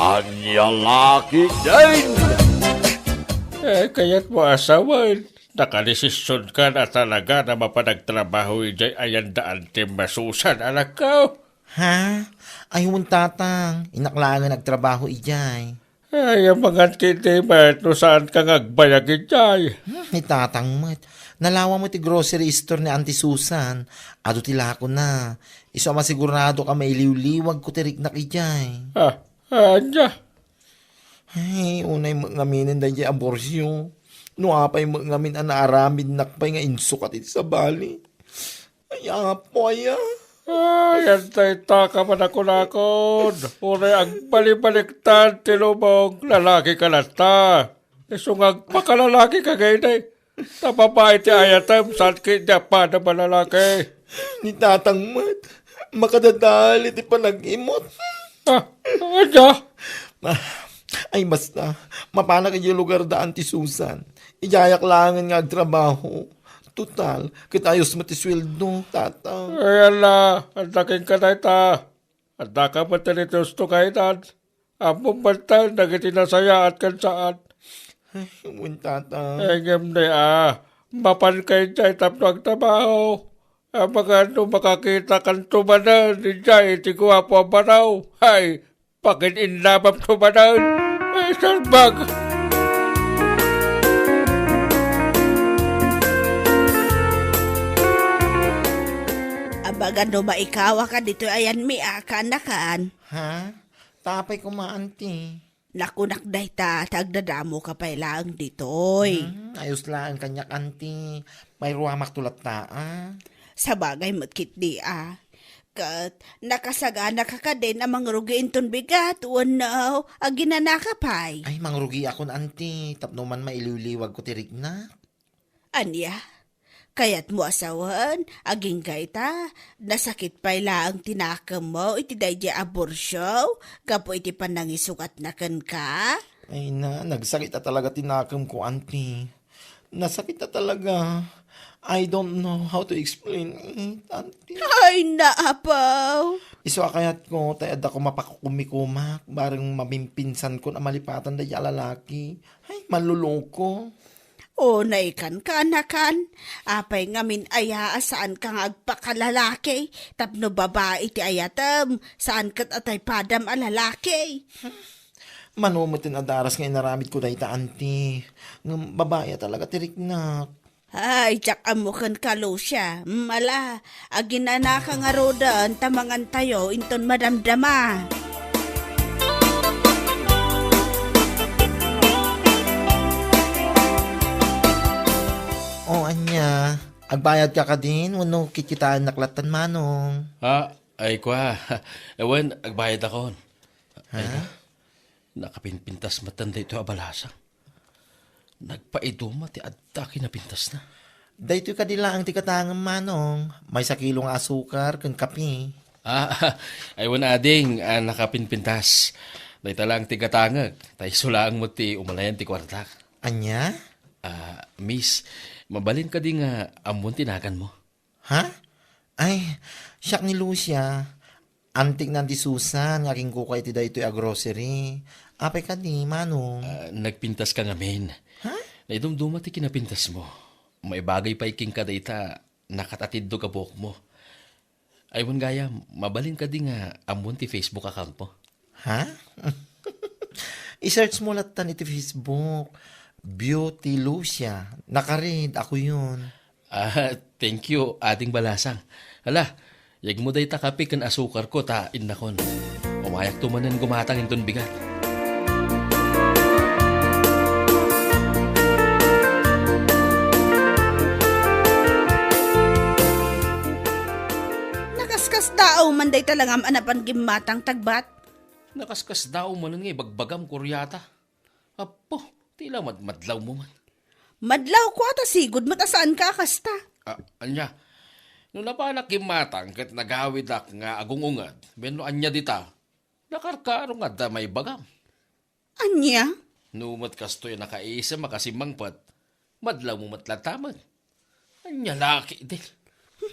Anya laki din! Kaya't mo asawan. Nakadesisyon ka na talaga na mapanagtrabaho ijay ayan daan masusan, anak ko. Ha? Ay, tatang. Inaklangan nagtrabaho ijay. Ay, ang mga kitimat, no saan ka ngagbayag ijay? Ni tatang mat. Nalawa mo ti grocery store ni Auntie Susan. Ado tila ko na. Iso masigurado ka mailiw-liwag ko tirik na ijay. Anya? Ay, unay mangaminin da ijay aborsyo. No apay mangamin ang naaramid nakpay nga insukat iti sa bali. Ay, apo aya. Ay, antay ka man ako nakon. Unay ang balibaliktad, tinubong, lalaki ka na ta. Isungag pa ka lalaki ka ganyan. Napapait ti ayatam, saan kanya pa na malalaki? Ni tatang mat. Makadadali ti panag-imot. Anya? Ay, basta. Mapana kayo lugar da Auntie Susan. Ijayak langan nga agtrabaho. Total, kitayos matisweldo, tatang. Ay, ala, andakin ka na ita. Anda ka pa tinitos to kainan. Among banta, nagitinasaya at kansaan. Ay, tatang. Ay, gamde mapan kayo dyan tapno ang trabaho. Ang mga makakita kang tumanan, dyan, iti ko po ang banaw. Ay, pakin inlabam tumanan. Ay, salbag. Abaga no maikawa ka dito ayan mi akanakan. Ha? Tapay ko maanti. Nakunak day ta, tagdadamo ka pa lang ditoy. Ayos lang ang kanyak anti. May ruwamak tulat ta, Sa bagay matkit di Kat, nakasagana ka ka din amang rugiin ton bigat. Wanaw, aginana ka pay. Ay, mangrugi akon anti. Tapno man mailiw-liwag ko tirik na. Anya, kaya't mo asawan, aging gaita, nasakit pa ang tinakam mo, iti daydi aborsyo, kapo iti panangisukat na kan ka? Ay na, nagsakit na talaga tinakam ko, anti. Nasakit na talaga. I don't know how to explain it, anti. Ay, naapaw! Iso akayat ko, tayad ako mapakukumikumak, bareng mamimpinsan ko na malipatan da lalaki. Ay, manluloko. O, naikan ka, anakan. Apay ngamin aya, saan ka nga agpakalalaki? Tapno babae ti ayatam, saan kat atay padam alalaki? Manumutin adaras ngayon naramid ko dahita, anti. Ng babae talaga tirik na. Ay, tsak amukan ka, Lucia. Mala, aginana ka nga rodan, tamangan tayo, inton madamdama. O, anya, agbayad ka din, wano kikitaan naklatan manong. Ay kwa, ewan, agbayad ako. Ay, nakapinpintas matanda ito abalasa. Nagpaiduma ti adda kinapintas na. Dahito ka dila ang tikatangang manong, may sakilong asukar kang kape. Aywan ading, nakapinpintas. Dahita lang ti katangag, tayo sulaang mo ti umalayan ti kwartak. Anya? Miss, mabalin ka di nga amon tinagan mo. Ha? Ay, siyak ni Lucia. Antik na ti Susan, aking kukay ti dahito a grocery. Apay ka di, manong. Nagpintas ka nga men. Ha? Naidumduma ti kinapintas mo. May bagay pa iking ka dayta, nakatatid do ka buhok mo. Aywan gaya, mabalin ka di nga amon ti Facebook account mo. Ha? I-search mo latan iti Facebook. Beauty Lucia. Nakaread, ako yun. Thank you, ating balasang. Hala, yag mo dayta kape kan asukar ko ta innakon. Umayak tumanan gumatang inton bigat. Nakaskas tao man day talangam anapan gimatang tagbat. Nakaskas daw mo nun nga bagbagam kuryata. Apo, tila madlaw mo man. Madlaw ko ata sigod matasaan ka kasta. Anya, nung napanak gimatang kat nagawid ak nga agungungad, benno anya dita, nakarkaro nga da may bagam. Anya? Numat kastoy nakaisa makasimangpat, madlaw mo matlataman. Anya laki din.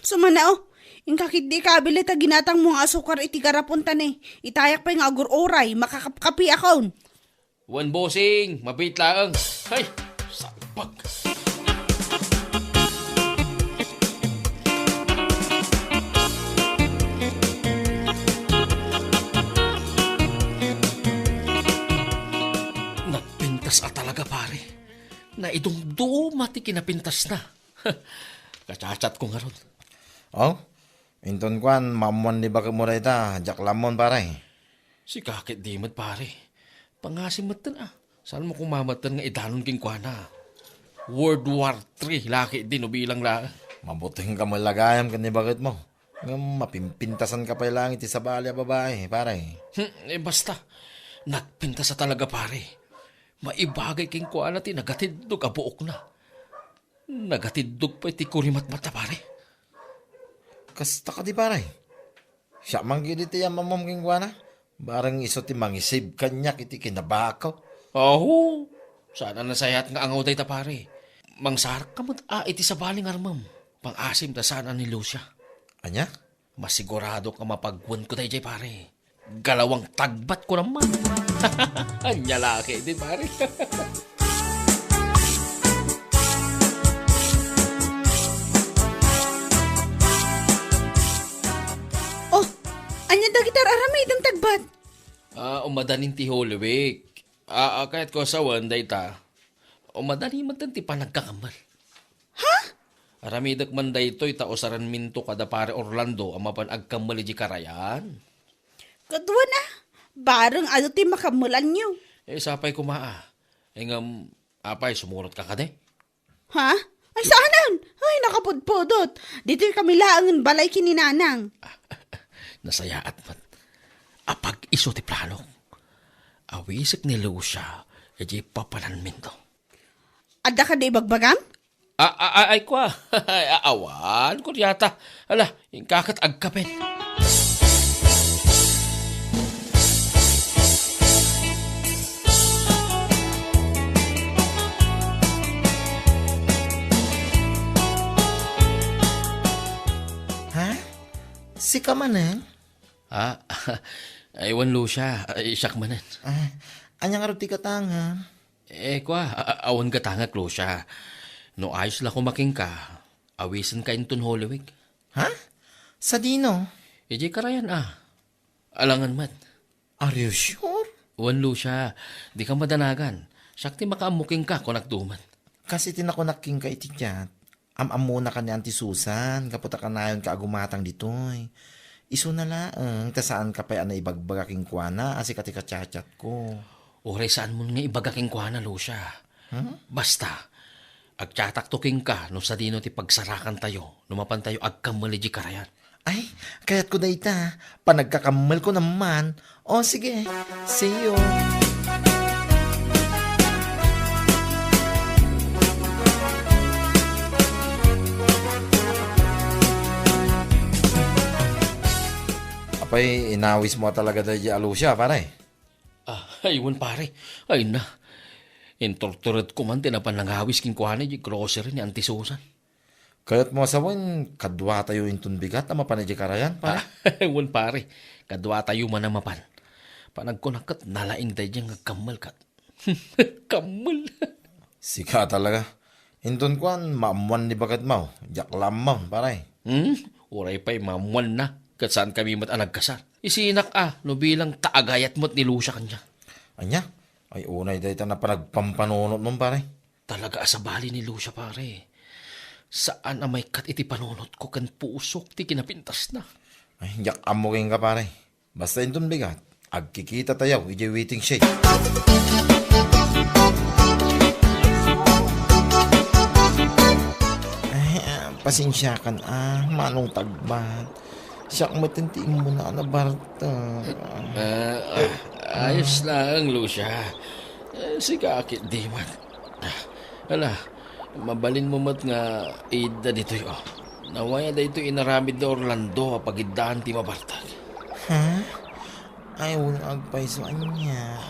Sumanao, Ingkakit di kabili ta ginatang mong asukar iti garapunta ni. Itayak pa yung agur-oray, makakapkapi akon. Wan bossing, mabait laang. Ay, sabag. Nagpintas talaga pare. Na itong dumati kinapintas na. Kachachat ko nga ron. Oh, inton kwan, mamuan di ba kamura ita, jak lamon pare. Si kakit di mat pare. Pangasim matan Saan mo kumamatan nga idanon king kwana? World War III, laki din o bilang la. Mabuting ka malagayam ka ni bakit mo. Nga mapimpintasan ka pa yung langit sa balya babae, pare. Basta, nagpinta sa talaga pare. Maibagay king kwana ti nagatidog abuok na. Nagatidog pa iti kurimat mata pare. Kasta ka di pare. Siya man giliti yung mamam king kwana. Barang iso ti mangisib kanyak iti kinabakaw. Aho, sana nasayat nga angaw day ta pare. Mangsarak ka iti sa baling armam. Pang-asim ta sana ni Lucia. Anya? Masigurado ka mapagwan ko day jay pare. Galawang tagbat ko naman. Anya laki din pare. Oh, anya da gitar aramay itong tagbat. Umadanin ti Holy Week. Kahit ko asawan, day ta. Umadanin man ti panagkakamal. Ha? Aramidak man day to'y taosaran minto kada pare Orlando ang mapan agkamali di karayan. Kadwa na. Barang ano ti makamulan nyo. Sapay kumaa. Ngam, apay, sumurot ka kade. Ha? Ay, saanan? Ay, nakapudpudot. Dito kami laangan balay kininanang. Nasayaat man. Apag iso ti plano. Awisik ni Lucia, edi papalan minto. Ada ka di bagbagam? Ay kwa. Awan ko yata. Ala, yung kakat agkapin. Ha? Si ka man eh? Aywan Lucia, siyak manan. Anya nga ti katanga? Kwa, awan katangak Lucia. No ayos la kumaking ka, awisan ka inton Holy Week. Ha? Sa dino? Edi karayan Alangan mat. Are you sure? Wan Lucia, di ka madanagan. Sakti makaamuking ka kung nagtuman. Kasi tinakunaking ka iti tiyat. Muna ka ni Auntie Susan, kaputa ka na yun kaagumatang ditoy. Iso na laang, tasaan ka pa na ibagbagaking kuana, asi kati kachat ko. Oray saan mo nga ibagaking kuana, Lucia? Basta, agchataktuking ka no sa dino ti pagsarakan tayo, numapan tayo agkamali di karayan. Ay, kaya't ko na ita, panagkakamal ko naman. O sige, see you. Apay, inawis mo talaga dahil Lucia, pare. Aywan pare, ay na. Intorturat ko man tinapan nangawis king kuhanay di grocery ni Auntie Susan. Kaya't mo asawin, kadwa tayo intun bigat na mapanay di karayan, pare. Aywan pare, kadwa tayo man na mapan. Panagkunakat nalaing tayo diyang kamal kat. Kamal. Sika talaga. Intun kuan, maamuan ni bagat mo. Jak lamang, pare. Uray pa'y mamuan na. Kat saan kami mat anagkasar. Isinak no bilang taagayat mo't ni Lucia kanya. Anya? Ay unay dahil na panagpampanunot mong pare. Talaga sa bali ni Lucia pare. Saan may kat iti panunot ko kan pusok ti kinapintas na. Ay, jak amuking ka pare. Basta intun bigat. Agkikita tayo, iji waiting shade. Ay, pasensya kan manong tagbat. Siyak matintiin mo na Barta. Ayos lang, Lucia. Si kakit di man. Hala, mabalin mo mat nga ida dito yo. Nawaya da ito inaramid na Orlando apagidaan ti mabartag. Ha? Ay, unang agpaiso niya.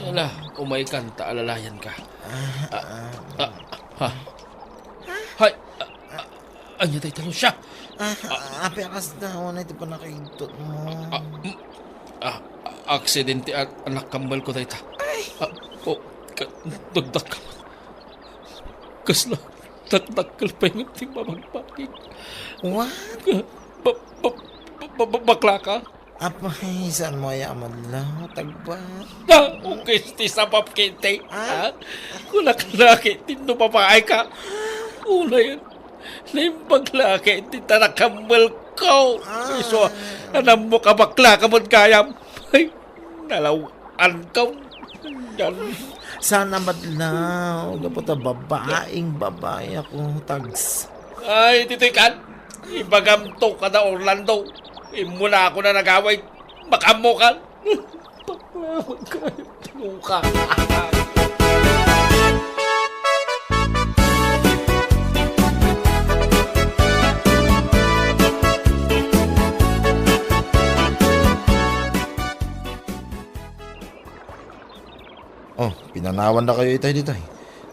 Hala, umay kanta, alalayan ka. Hay, anya tayo talo siya. Api akas na, wala ito pa nakikindot mo. Aksidente at anak kambal ko dayta. Dagdag ka. Kasla, dagdagkal pa yung ating mamagpakit. What? Bakla ka? Apay, saan mo ayaman lang? Tagba. Okay, sa papkinte. Kung nakalaki, tindo papaay ka. Una yan. Na yung baglaki, tinta nakambal ko. So, anam mo ka bakla ka mo kayam. Ay, nalawan ka. Yan. Sana madlaw. Kapota babaeng babae ako. Tags. Ay, titikan. Ibagamto ka na Orlando. Muna ako na nag-away. Makamo ka. Paklaman ka. Tulong ka. Oh, pinanawan na kayo itay dito.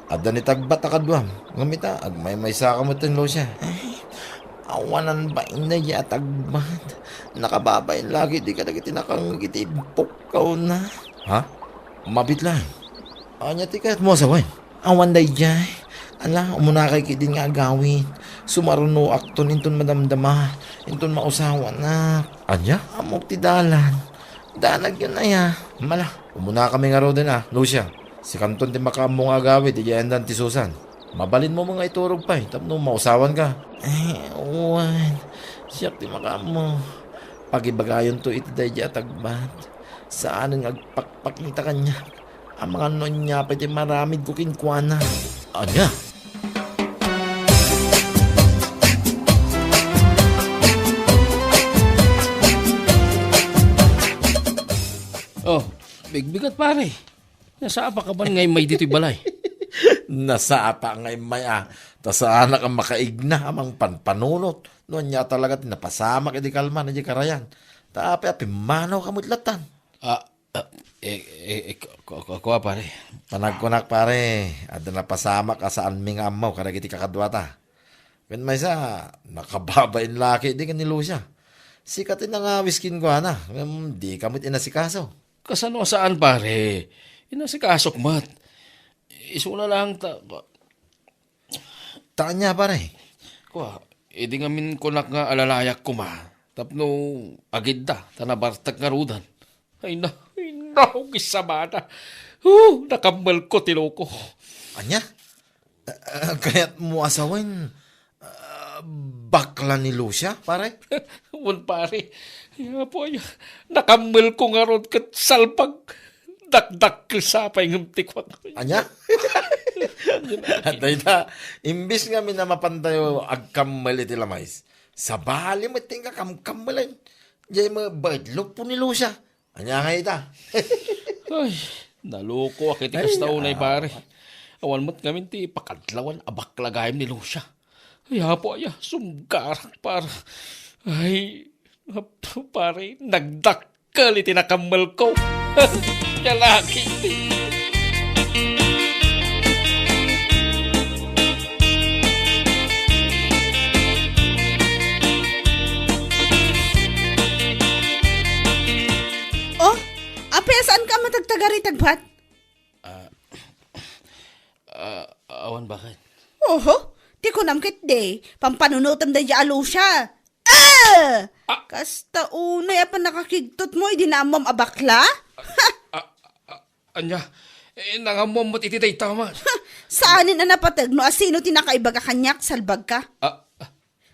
Ada ni tagbat akadwam. Ngamita, agmay-may sa kamutin lo siya. Awanan ba inay at agbat? Nakababay lagi, di ka nagtinakang gitipok ka na. Ha? Mabit lang. Anya tikat mo sa wan. Awan day jay. Ala, umuna kay kidin nga agawin. Sumaruno akton inton madamdama. Inton mausawa na. Anya? Amok tidalan. Danag yun na ya. Mala, umuna kami nga ro din Lucia. Si Kanton di makamong agawin, di jayandan ti Susan. Mabalin mo mga iturog pa tapno mausawan ka. Uwan. Siyak di makamo. Pagibagayon to iti day atagbat. Saan ang agpakpakita kanya. Ang mga nonya pati maramid ko kinkwana. Anya? Oh, bigbigat pare. Nasa apa ka ba ngay may dito'y balay? Nasa apa ngay may tasaan ka makaigna amang panpanunot. Noon niya talaga tinapasamak iti kalman na di karayan. Tapi manaw kamutlatan. Kuha pare. Panagkunak pare. At napasamak ka saan ming amaw karag iti kakadwata. When may sa nakababain laki di ka ni Lucia. Sikatin na nga wiskin ko na. Di kamit inasikaso. Kasano saan pare? Inasikasok mat. Iso na lang Tanya pare. Kuha. Di ngamin kunak nga alalayak ko ma. Tapno agid da. Tanabartag nga rudan. Ay na. Gisabada. Nakambal ko tiloko. Anya? Kaya't mo asawin bakla ni Lucia, pare? Wan pare. Po, nakambal ko nga ron kat salpag. Dakdak kisapay ng tikwat. Anya? At na, imbis nga minamapantayo agkammal iti lamais. Sa bali mo tingka kamkammalin. Diyan mo badlok po ni Lucia. Anya nga ita? Ay, naloko akit ikas taunay pare. Awan mo't ngamin ti pakadlawan abaklagayim ni Lucia. Ay hapo aya, sumgarak para. Ay, pare, nagdakkel iti nakammal ko. Lalaki. Oh, apay saan ka matagtagari tagbat? Awan bakit? Oho, di ko namkit de. Pampanunutan da di alo siya. Kasta unay apa nakakigtot mo, hindi na amam abakla? Anya, nangamom mo't iti day tama. Saanin na napatag no asino tinakaibaga kanyak salbag ka?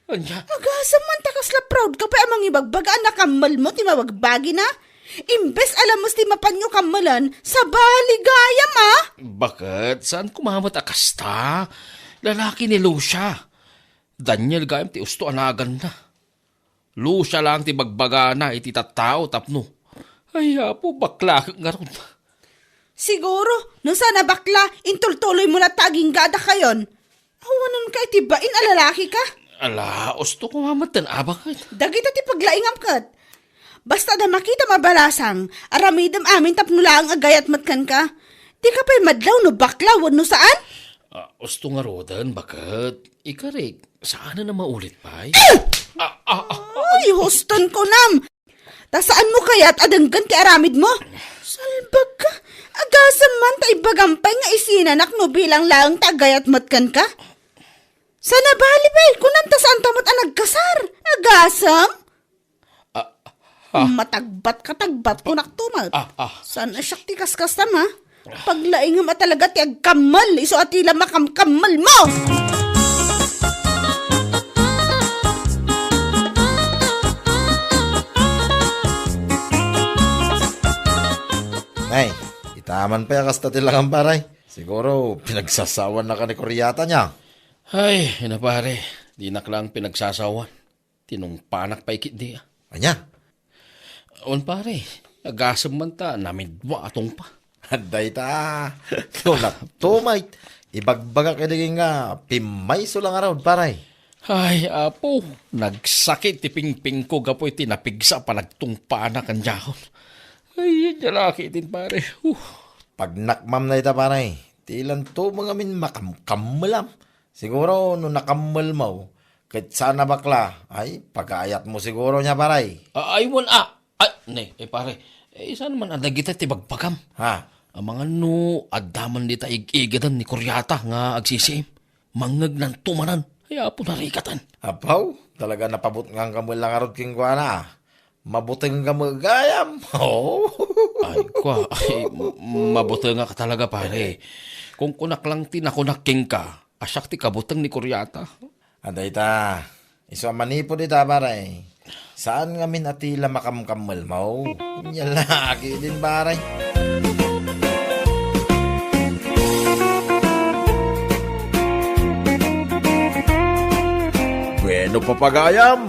Anya? Agasam man takasla proud ka pa amang ibagbaga nakamal mo timawagbagi na. Imbes alam mo ti mapanyo kamalan sa baligayam Bakit? Saan kumamat akasta? Lalaki ni Lucia. Daniel gayam ti usto anagan na. Lucia lang ti bagbaga na iti tattao tapno. Ay po bakla nga ron. Siguro, no sana bakla, intultuloy mo na taging gada kayon. Awanan ka itibain alalaki ka. Ala, usto kumamatan bakit? Dagita ti paglaingam kat. Basta da makita mabalasang, aramidam amin tapno lang agayat matkan ka. Di ka pa'y madlaw no bakla, no saan? Gusto nga rodan, bakit? Ikarik, saan na maulit pa? Ay, huston ko nam! Tasaan mo kaya't adanggan ti aramid mo? Salbag ka! Agasam man ta ibagampay nga isinanak no bilang lang tagayat matkan ka? Sana bali ba? Kunam tasaan tamot ang nagkasar? Agasam? Matagbat ka tagbat ko naktumat. Sana siyak ti kaskas tam ha? Paglaing nga talaga ti agkamal, iso atila makamkamal mo! Ay, itaman pa yung kasta tilang paray. Siguro, pinagsasawan na ka ni kuryata niya. Ay, ina pare, di na lang pinagsasawan. Tinungpanak pa ikit di. Anya? On pare, agasam man ta, namidwa atong pa. Handay ta. Tulak tumay. Ibagbaga kaliging nga, pimay so lang around paray. Ay, apo, nagsakit ti pingping ko gapoy tinapigsa pa nagtungpanak ang jahon. Ay, yan lalaki din pare. Pag nakmam na ita paray, tilan to mga min makamkamulam. Siguro, no nakamal mo, kahit sana bakla, ay, pag-aayat mo siguro niya paray. Ay, pare, saan naman ang nagita ti bagpagam? Ha? Ang mga no, adaman dita igadan ni Kuryata nga agsisim. Mangag ng tumanan, ay apo narikatan. Apaw, talaga napabot nga kamul lang arod king kwa na. Mabuting ka magayam. Oh. Mabuti nga ka talaga pare. Kung kunak lang tinakunaking ka, asyak ti kabutang ni Kuryata. Anday ta, iso manipo di ta paray. Saan nga min atila makamkamal mo? Yan lagi din paray. Bueno papagayam,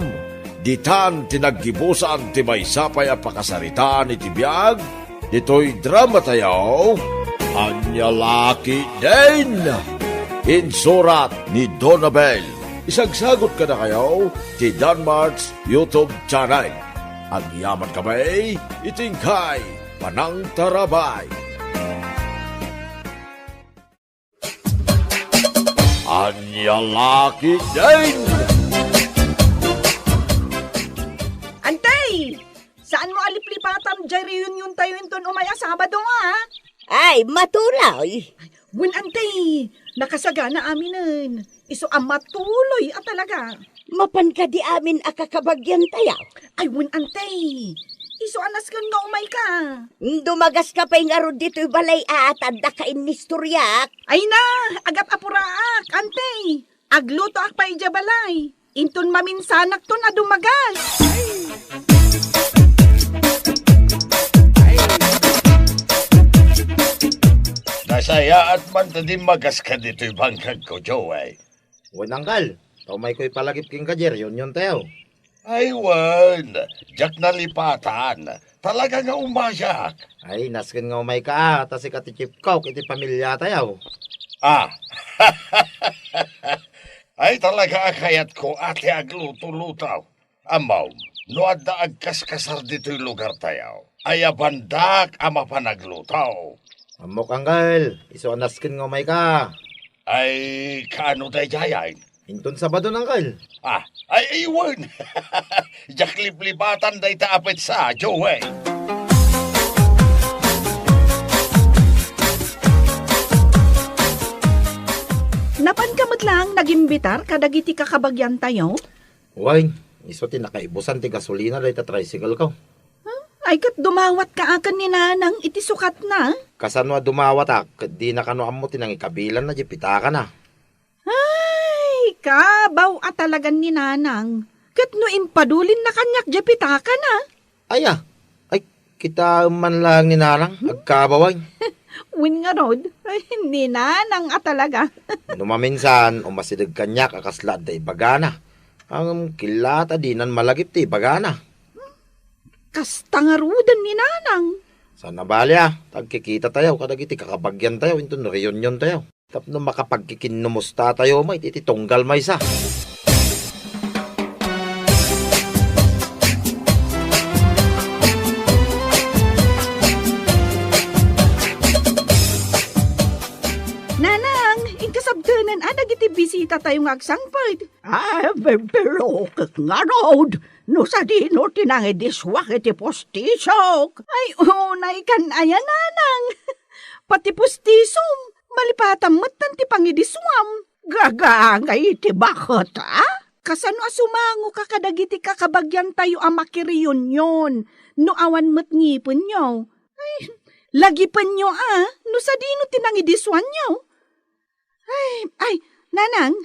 ditan tinaggibusan ti may sapay a pakasaritaan iti biyag, dito'y drama tayo, Anyalaki din! Insurat ni Donabel. Isagsagot ka na kayo ti Danmarks YouTube channel. Ang yaman kamay, itingkay, panang tarabay. Anyalaki din! Antay! Saan mo aliplipatan dyan reunion tayo inton umaya Sabado nga? Ay, matulay. Wen antay, nakasagana aminan. Iso ang matuloy at talaga. Mapan ka di amin akakabagyan tayo. Ay, wen antay. Iso anas kan nga umay ka. Dumagas ka pa yung arod dito'y balay at adda ka inistoryak. Ay na, agap apuraak, antay. Agluto ak pa ijabalay. Inton maminsanak to na dumagas. Nasaya at man tadim magas ka dito'y bangkag ko, Joey. Unanggal, taumay ko'y palagip king kajer, yun tayo. Ay, wan. Diyak nalipatan. Talaga nga umayak. Ay, naskin nga umay ka, tas ikatitip ko, kiti pamilya tayo. Ah. Ay, talaga akayat ko ate agluto-lutaw. Amaw, no adda agkaskasar dito'y lugar tayo. Ay, abandak ama panaglutaw. Amok anggal, iso naskin nga umay ka. Ay, kaano tayo jayain? Inton Sabado nanggal. Ah, ay iwan. Diyak liplipatan day taapit sa, Joey. Napan kamot lang nagimbitar kadagiti kakabagyan tayo? Uy, iso tinakaibusan ti gasolina day ta tricycle ko. Ay kat dumawat ka akan ni nanang iti sukat na. Kasanwa dumawat di na kano amo tinang ikabilan na jipita ka na. Ay, kabaw at talagan ni nanang. Kat no impadulin na kanyak japita ka na. Aya, ay kita man lang ni narang, agkabaway. Win nga rod, ay ni nanang at talaga. Numaminsan, umasidag kanyak akaslad day bagana. Ang kilata dinan malagip ti bagana. Kastangarudan ni nanang. Sana balya, tagkikita tayo, kadagiti kakabagyan tayo, into reunion tayo. Tapno makapagkikinumusta tayo, may tititunggal may sa. Nanang, bisita tayo nga agsangpad. Pero nga rod, no sa dino tinangi diswak iti postisok. Ay, unay kan ayan nanang. Pati postisom, malipatamat ti pangidiswam. Gagangay iti bakot, Kasano asumango kakadagiti kakabagyan tayo amakiriyon yon. No awan mo't ngipon nyo. Ay, lagipan nyo no sa dino tinangidiswan nyo. Ay, nanang,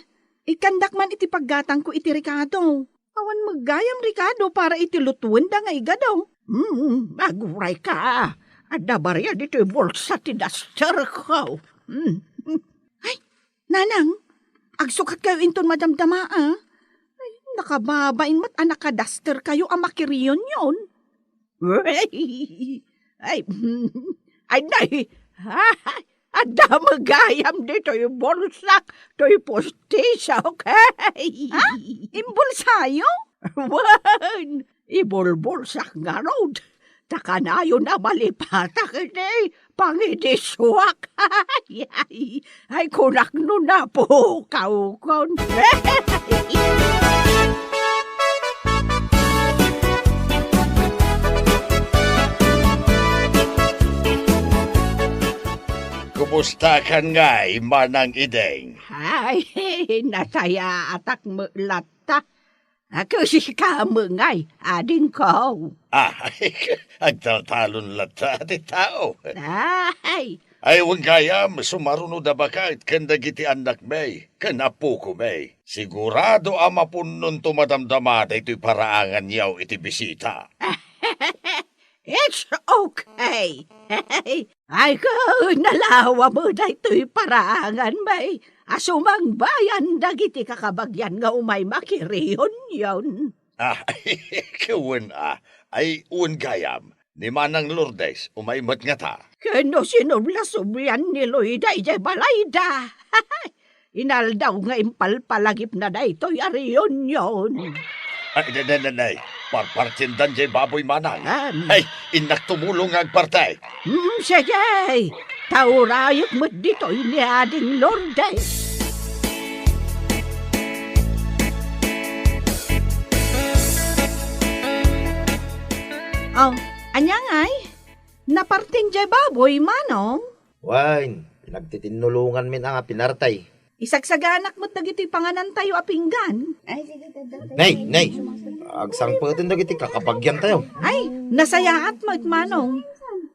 ikandak man iti paggatang ko iti Ricardo. Awan maggayam Ricardo para iti lutuan da nga igadaw. Maguray ka. Ada barya dito yung bulsa ti duster ko. Ay, nanang, agsukat kayo inton madamdama Ay, nakababain mat anak ka duster kayo amakiriyon yon. Ay, nay, ada magayam dito yung bulsak, to yung postisya, okay? Imbulsayo? Wan, ibulbulsak nga rod. Taka na yun na malipatak, pangidiswak. Ay, kunak no na po, kaukon. Kumusta kan nga, Manang Ideng? Ay, nasaya atak mulata. Ako si kamungay, ading ko. Agtaltalon lata ti tao. Ay, Ay, wang gayam, sumaruno da bakit kanda giti anak may, kanapo ko may. Sigurado amapunon tumadamdama da ito'y paraangan yaw iti bisita. it's okay. Ay ko, nalawa mo na ito'y paraangan may. Asumang bayan dagiti kakabagyan nga umay makiriyon yon. Kiwan ay uwan gayam, ni Manang Lourdes, umaimat nga ta. Kano sinubla-subyan ni Loida ije balayda. Inaldaw nga impalpalagip na da ito'y ariyon yon. Ay, nanay, parpartindan jay baboy Manang. Um. Ay, inak tumulong agpartay. Sige, taurayok mo dito'y ni Ading Lourdes. Oh, anyangay, napartin jay baboy Manong. Wine, pinagtitinulungan min ang pinartay. Isagsaganak mo't dagiti panganan tayo apinggan. Nay, agsang patin dagiti kakapagyan tayo. Ay, nasayaat mo't Manong.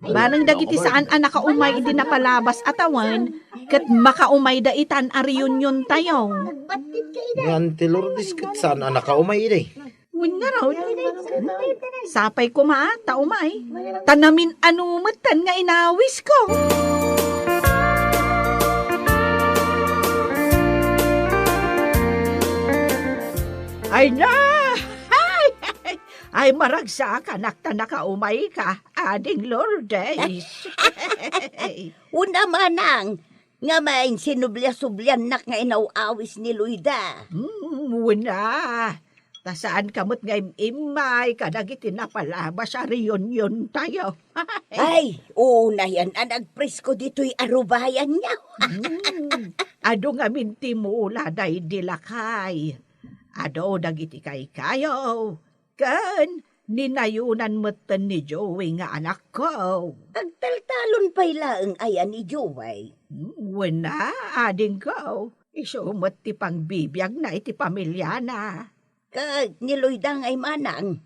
Manang dagiti saan nakaumay hindi napalabas atawan, kat makaumay da itan a reunion tayo. Ni Auntie Lourdes kat saan ang nakaumay ide. Win nga raw. Sapay ko taumay. Tanamin anumatan nga inawis ko. Ay na! Ay maragsak anak ta nakaumay ka, Ading Lourdes. Una Manang, nga main sinublia-sublian nak nga inawawis ni Loida. Wala. Tasaan kamot nga imay, kadagiti napalabas sa reunion tayo. Ay, una yan, nagpresko dito'y arubayan niya. Ado nga minti mula day dilakay. Ado dagiti kay kayo. Kan, ninayunan mo't ni Joey nga anak ko. Agtaltalon pa'y laang ayan ni Joey. Wala, ading ko. Isumot ti pang bibiyag na iti pamilya na. Kag ni Loida nga'y Manang.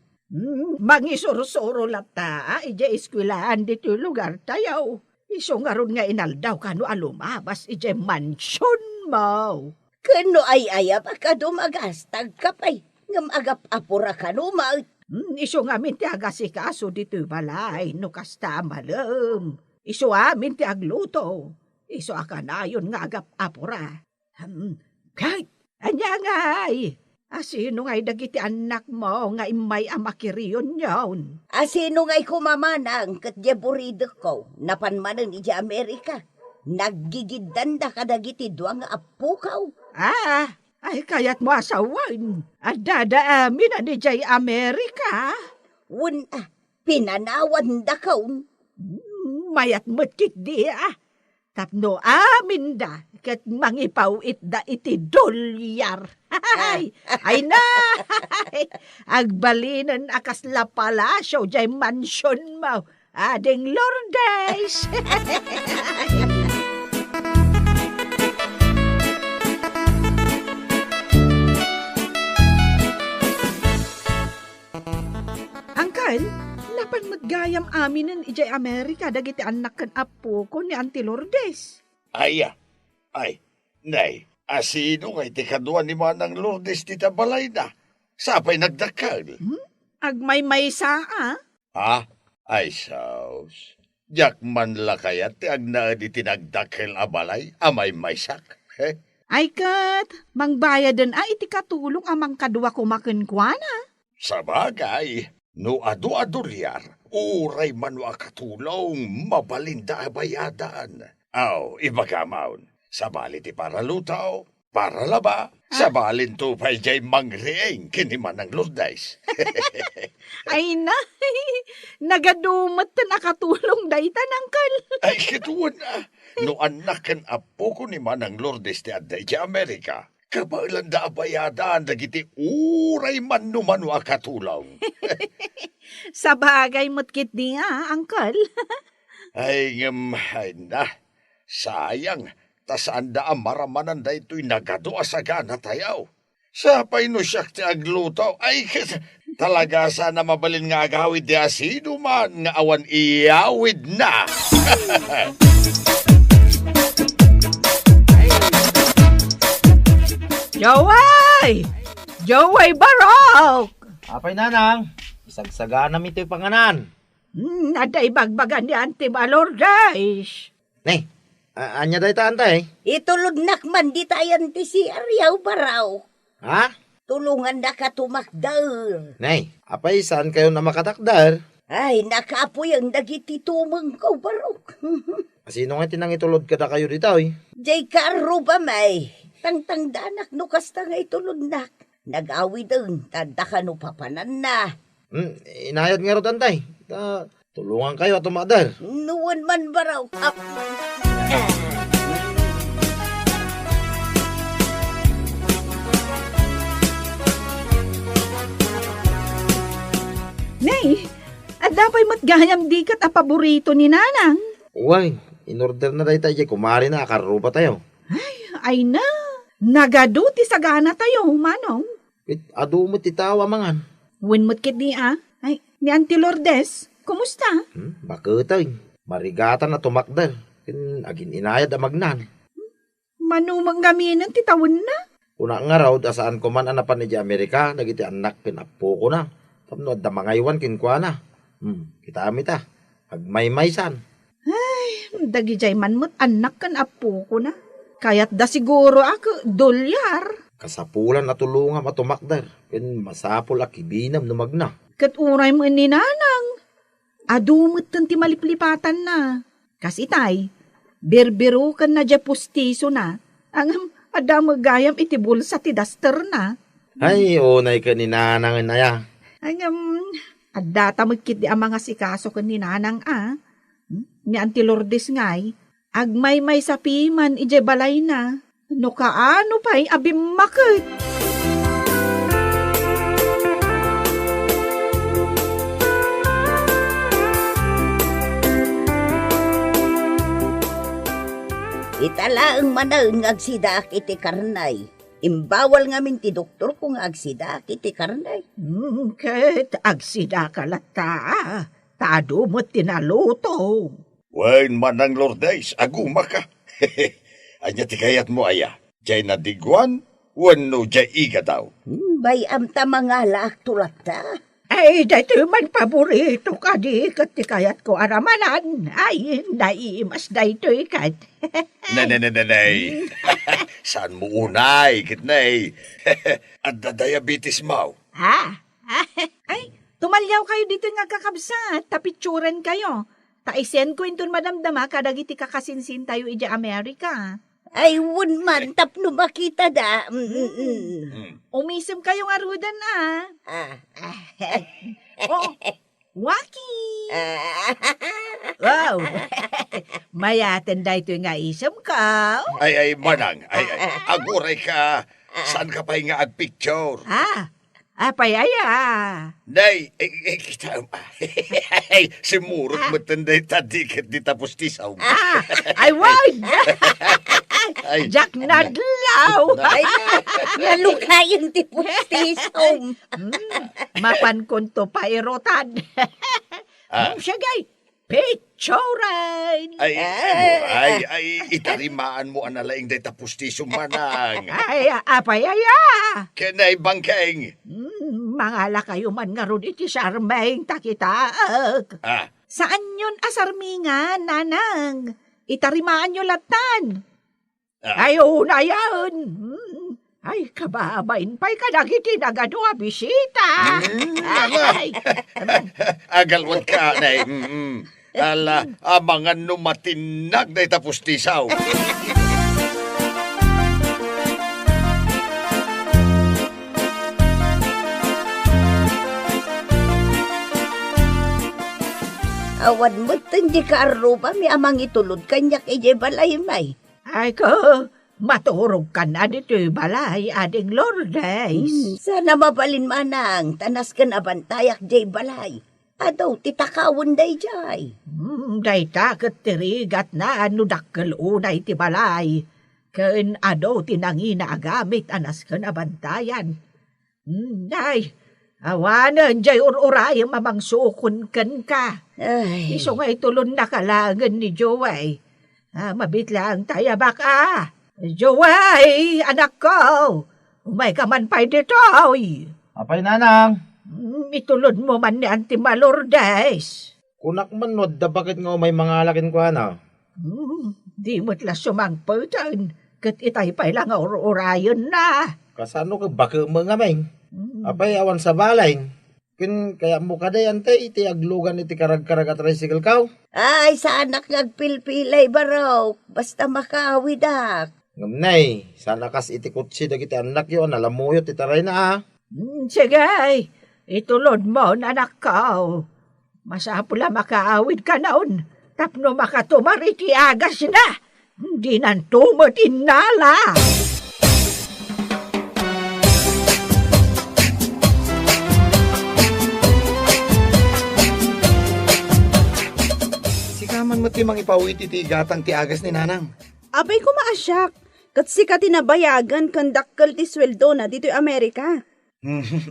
Mangisuro-suro lata, ije eskwilaan dito lugar tayo. Iso nga ron nga inaldaw ka no alumabas ije mansyon mo. Kano ay ayap ka dumagastag ka pa'y. Ngam agap apura ka no maut. Iso nga minti agasikaso dito balay no kasta malam. Iso minti agluto. Iso akanayon nga agap apura. Kay, anya nga'y. Asino nga'y dagiti anak mo nga imay amakiriyon yon? Asino nga'y kumamanang kat jeburido ko napanmanan iji Amerika. Naggigidanda ka dagiti duwa nga apukaw. Ay kayat mo asawan. At dadaamin na ni Jay Amerika. Pinanawan da kaun. Mayat mo't kit di Tapno amin da, kat mangipawit da iti dolyar. Ay na, agbalinan akas la palasyo, jay mansion mo, ading Lourdes. Angkan, napan maggayam aminan ijay Amerika dagiti anak kan apo ko ni Auntie Lourdes. Ay, nay, asino kay tikadwa ni Manang Lourdes ti tabalay na. Sapay nagdakal. Agmay-may saa, Ha? Ay, saus. Diyak man la kaya ti agna di tinagdakil abalay, amay maysak. Ay kat, mangbayadan ay iti katulong amang kadwa kumakenkwana. Sa bagay, no adu-adulyar, uray man wa katulong, mabalinda bayadan. Aw, ibagamaon, sabali ti para lutaw, para laba, sabalin to pa'y jay mangreeng kini Manang Lourdes. Ay na, nagadumot na nakatulong daytan, Angkal. Ay, kituwan na. No anakan apo ko ni Manang Lourdes ti adday ti Amerika, kabailan da bayadan dagiti uray man numan wa katulong. Sa bagay mo't kit niya, Angkal. Ay na, sayang, tasaan da amaramanan da ito'y nagadua sa gana tayaw. Sapay no siyak ti aglutaw, ay talaga sana mabalin nga agawid di asino man nga awan iyawid na. Joway! Joway Barok! Apay nanang, isagsagana mi ito'y panganan. Naday bagbagan ni Auntie Lourdes. Nay, anya day ta antay? Ituludnak man di tayan ti si Aryaw Baraw. Ha? Tulungan na ka tumakdar. Nay, apay saan kayo na makatakdar? Ay, nakaapoy ang dagiti tumang ko, Barok. Sino nga tinang itulod ka na kayo dito eh? Jay karo ba may? Tangtang danak no kasta nga ituludnak. Nag-awi dun, tanda ka no papanan na. Inayad nga ro antay. Tulungan kayo at tumadar. Nuwan man Baraw. Nay, at dapat matgayam di kat a paborito ni Nanang. Uway, in-order na day tayo. Kumari na, akarupa tayo. Ay na, nagaduti sa gana tayo, Manong. Adu mo titawa mangan. When mo't kit niya, ay, ni Auntie Lourdes, kumusta? Bakit marigatan na tumakdar. Agin inayad a magnan. Manumang gaminan titawon na. Una nga raw, asaan ko man anapan ni di Amerika, nagiti anak pinapo ko na. Tapno, da mangaywan kinkwa na. Kita amita, agmay-maysan. Dagi jay man mo't anak kan apo ko na. Kaya't da siguro ako, dolyar. Kasapulan na tulungan matumakdar. Masapol a kibinam numagna. Kat uray mo ni Nanang. Adumot ti maliplipatan na. Kasi tay, berbero kan na dya pustiso na. Ang adamagayam iti bulsa ti daster na. Ay, unay ka ni nanang inaya. Adata magkit di ang mga sikaso kan ni Nanang Ni Auntie Lourdes ngay, agmay-may sa piman ije balay na. No kaano pa'y abim makit. Itala ang manang agsidak iti karnay. Imbawal ngamin ti doktor kung agsidak iti karnay. Ket agsida kalata. Tado mo tinaluto. Wain Manang Lourdes, aguma ka. Anya ti kayat mo aya, jay nadigwan, wano jay iga daw. Bayam ta mga tulata. Ay, dati man paborito ka di kat ti kayat ko aramanan. Ay, naimas dito ikat. Nanay. Saan mo unay, kitnay? At da diabetes mo. Ha? Ay, tumalyaw kayo dito nga kakabsat. Tapitsuran kayo. Taisen ko intun madamdama kadagiti kakasinsin tayo ija Amerika. Ay, wun man, tapno makita da. Umisim kayo nga rudan Oh, waki! Wow! Mayaten da ito nga isam ka. Ay, manang. Ay, aguray ka. Saan ka pa nga ag-picture? Apayaya. Nay, kita ay, si Murot matanday tadi ket di tapos tisaw. Ay, wag! Ay, Jack Nadlaw! Ay, nalukayan ti pustisom. Mapan kunto pa irotan. Siya gay, picturean! ay, itarimaan mo analaing day tapos tisaw manang. Ay, apayaya! Kenay bangkeng. Mangala kayo man nga ron iti sarmeng takitaag. Saan yun asarmingan, nanang? Itarimaan nyo latan. Ay, una yan. Ay, kababain pa'y kadagiti nagadua bisita. Ay, Agalwat ka, nay. Ala, abangan no matinag day tapos tisaw. Awan mo di ka aruba, may amang itulod kanyak ije balay may. ay ko, maturog ka na dito balay, ading Lourdes. Sana mabalin manang, tanas ka na bantayak jay balay. Adaw, titakawon day jay. Day takot tirigat na ano dakkel unay ti balay. Ken ado tinangina agamit anas ka na bantayan. Day, awanan jay uray mamang sukon ken ka. Ay, Iso nga itulon na kalangan ni Joey. Mabitlang tayo baka. Joey, anak ko. Umay ka man pa'y dito. Apay nanang, Itulon mo man ni Auntie Malordes. kunak man no, da bakit nga may mga lakin ko na? Di mo't la sumangpatan. Kat itay pa'y lang urayon na. Kasano ka baka mga may? Apay awan sa balay. Kaya mo kada yan tay, iti aglugan iti karag-karag at tricycle kaw. ay, sa anak nagpilpilay baraw, basta makawidak. Ngamnay, sana kas iti kutsi dagiti anak yun, alam mo yun, titaray na Sige, itulon mo anak ko. Masapula makaawid ka naon. Tapno makatumar iti agas na. Hindi nan tumot inala. Sikaman mo timang ipawit iti gatang ti agas ni nanang. Abay ko maasyak. Kat sika tinabayagan kandakkal ti sweldo na dito'y Amerika.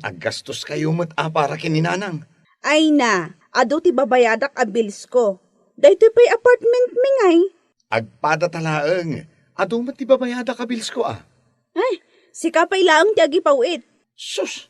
Aggastos kayo mo't para kininanang. Ay na, ado ti babayadak a bills ko. Dahito pa'y apartment mingay. Agpada talaeng. Ado mo't ibabayada ka bills ko Ay, sika pa'y laang ti agipawit. Sus,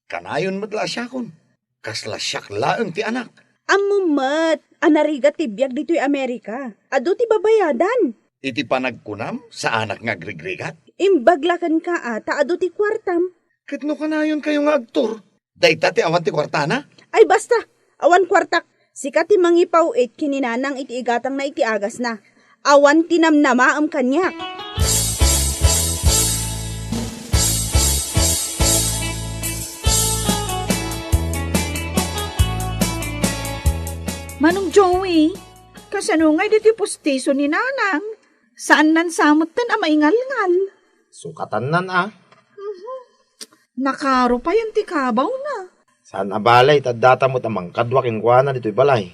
kanayon mo't lasyakon. Kaslasyak laeng ti anak. Amumat, anariga ti biyag dito'y Amerika. Ado ti babayadan. Iti panagkunam sa anak nga grigrigat. Imbaglakan ka ata, ado ti kwartam. Katno kanayon kayo nga agtor. Dayta ti awan ti kwartana. Ay basta, awan kwartak. Sika ti mangipawit kininanang iti igatang na iti agas na. Awan tinamnama am kanyak. Manong Joey, kasano nga diti postiso ni nanang? Saan nan samot tan a maingal-ngal? Sukatan nan Nakaro pa yan ti kabaw na. Saan abalay, tadata mo tamang kadwaking kuana dito'y balay.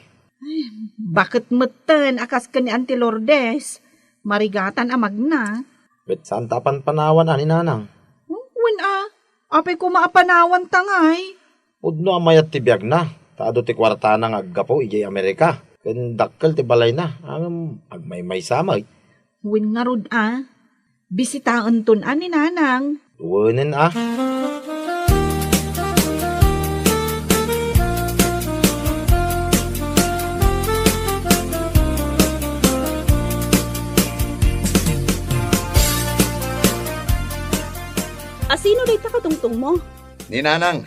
Bakit meten akas ka ni Auntie Lourdes? Marigatan amag na. Bet saan tapan panawan ni nanang? Wen apay ko maapanawan tangay. Udno amayat ti biyag na. Taado ti kwartana nga aggapo ijay Amerika. Ken dakkel ti balay na. Agmay-may samay. Wen nga rod bisitaon tun ni nanang. Tuwanin Asino day takatungtong mo? Ninanang,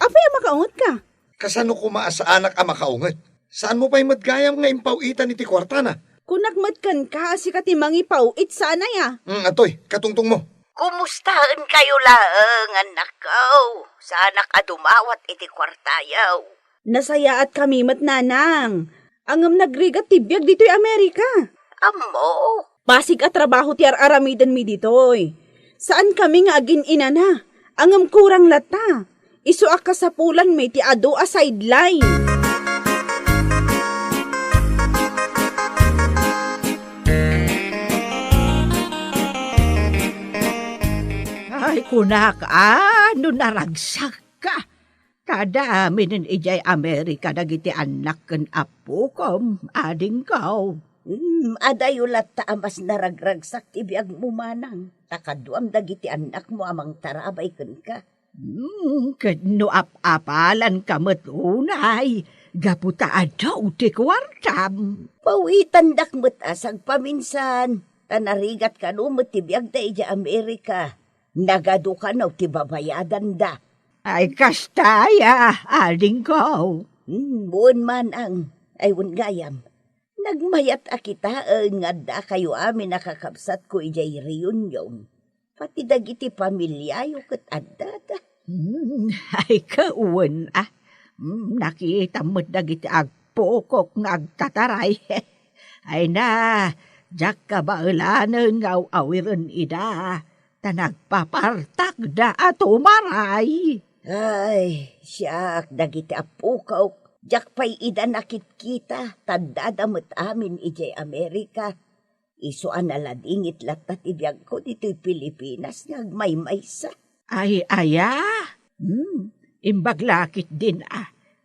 Apay makaungot ka. kasano kumaa sa anak ang makaunget? Saan mo pa'y madgayam nga impawitan iti kwartana? Kung nagmadkan ka, si katimang ipaw, sana ya. Atoy, katungtong mo. Kumustahan kayo laeng, anak ko? Sa anak adumawat iti kwartayaw. Nasaya at kami mat nanang. Angam nagrigat tibiyag dito'y Amerika. Amo. Basig at trabaho ti aramidan mi ditoy. Saan kami nga agin ina na? Angam kurang lata. Isu akasapulan may ti ado a sideline. Ay, kunak, ano naragsak ka? Kadami ng ijay Amerika dagiti anak ken apo kom, ading kao. Adayulat ta amas naragragsak ti biag mo manang. Takaduam dagiti anak mo amang tarabay ken ka. Kadno apalan kamet unay, gaputa adaw ti kwartam. Pawitan dakmet asag paminsan. Tanarigat ka no ti biag da ija Amerika. Nagado ka no ti babayadan da. Ay, kastaya, ading kao. Buon man ang ayun gayam. Nagmayat a kita nga da kayo amin nakakabsat ko ijay reunion. Pati dagiti pamilyayo ket adda da. Ay, kauwan nakita mo't dagiti agpokok nga agtataray. Ay na, jak ka ba ulanan nga awiran ida. Tanagpapartak da ato maray. Ay, siyak dagiti apukaw. Jak pa'y ida nakit kita, tadadamot amin ijay Amerika. Isuan aladingit latat ibiyag ko dito'y Pilipinas nagmaymaysa. Ay, aya. Imbaglakit din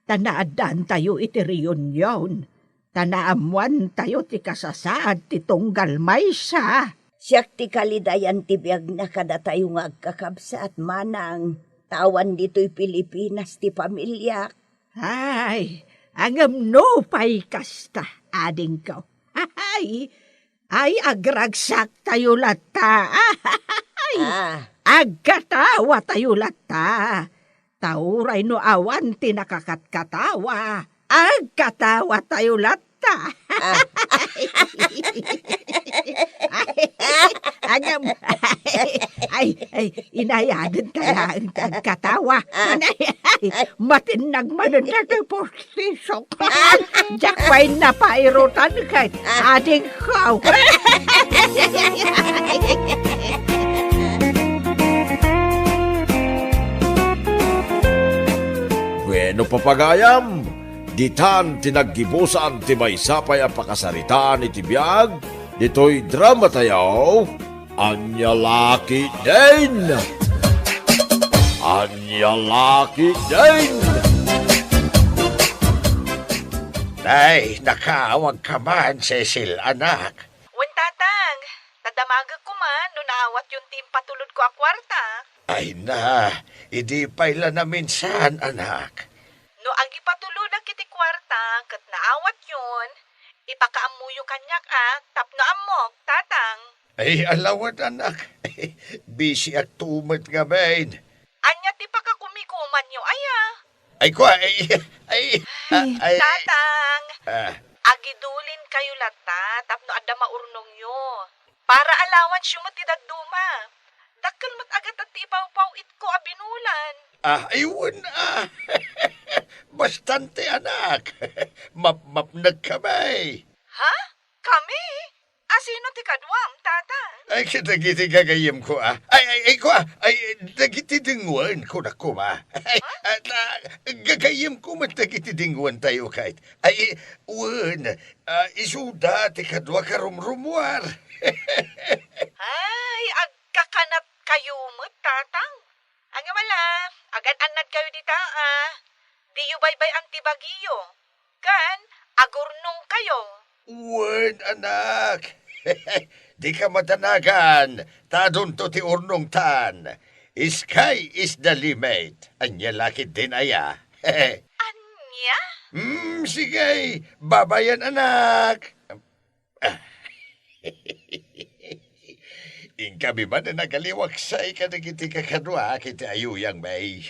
Tanaadan tayo iti reunion. Tanaamuan tayo ti kasasaad ti tunggal maysa. Siyak ti kalidayan ti biyag na kada tayo nga agkakabsa at manang. Tawan dito'y Pilipinas ti pamilya. Ay, angam no pa'y kasta, ading ko. Ay, agragsak tayo lata. Agkatawa tayo lata. Tauray no awan ti nakakatkatawa. Agkatawa tayo lata. Agam, inayadan kaya ang katawa. Matinag manon na ito po sisok. Diyak pa'y napairutan kay ading kaw. Bueno papagayam, ditan tinaggibusan ti maysapay ang pakasaritaan iti biyag, dito'y drama tayaw, Anya Laki din! Anya Laki din! Ay, nakaawag ka man, Cecil, anak. Wen tatang, tadamagag ko man no naawat yung team patulod ko a kwarta. Ay na, idi paila na minsan, anak. No ang ipatulod ang kiti kwarta kat naawat yun, ipakaamuyo kanyak tapno amok, tatang. Ay, alawad, anak. Busy at tumot nga, bain. Anya ti pakakumikuman nyo, aya. Ay, kwa, Tatang, agidulin kayo lata, tapno adda maurnong nyo. Para alawan siyo mo ti dagduma. Dakkel mat agat at ipaw-paw itko abinulan. Ayun, bastante, anak. Mapnag kamay. Ha? Kami? Asino ti kadwam, tatang? Ay, kitagiti gagayim ko, Ay, dagiti dingwan ko na ko, Ay, gagayim ko matagiti dingwan tayo kahit. Ay, isuda, ti kadwa karumrumuar. Ay, agkakanat kayo mo, tatang. Ang wala, agad-anad kayo dita, Di yu baybay ang tibagiyo. Kan, agurnong kayo. Anak. Di ka matanagan. Tadun to ti urnong tan. Sky is the limit. Anya lakit din aya. Anya? Sige. Babayan, anak. Kami ba na nagaliwaksay ka na kiti kakadwa kiti ayuyang may.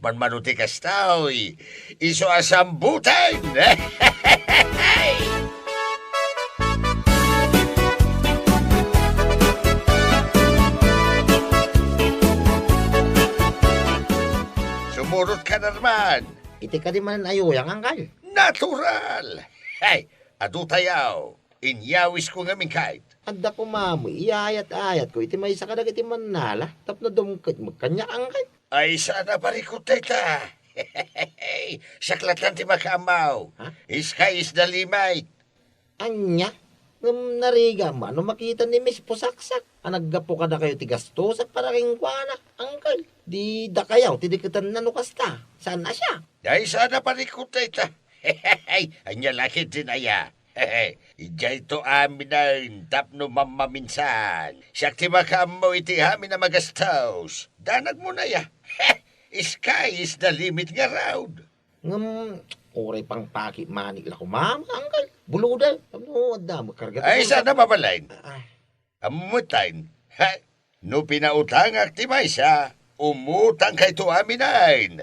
Manmanuti kastaw. Iso asambutan. Sumurot ka na naman. iti ka di man ayuyang, angkal. Natural! Hey, adu tayaw. Inyawis ko nga kahit. Adda ko mamo, iyayat-ayat ko, iti may isa kadag iti manala, tapno dumkit magkanya, angkal. Ay, sana parikot ta. Saklatan ti makamaw. Ha? Sky is the limit. Anya? Nariga man, no makita ni Miss Pusaksak. Naggapo ka na kayo ti gastosak para king kuana, angkal. Di da kayaw, tidikatan na nukasta. Saan na siya? Ay, sana parikot ta. Anya laki tinaya. Ijay to amin na tapno mamaminsan. Siyak ti makamaw iti amin na magastos. Danag mo na ya. Sky is the limit nga raud. Oray pang paki manik la ko, mama, angkal. Buluda. Ano, adda, magkarga. Ay, sana mabalain. Ay, Amutain. No pinautang ti Maysa, umutang kay to aminain.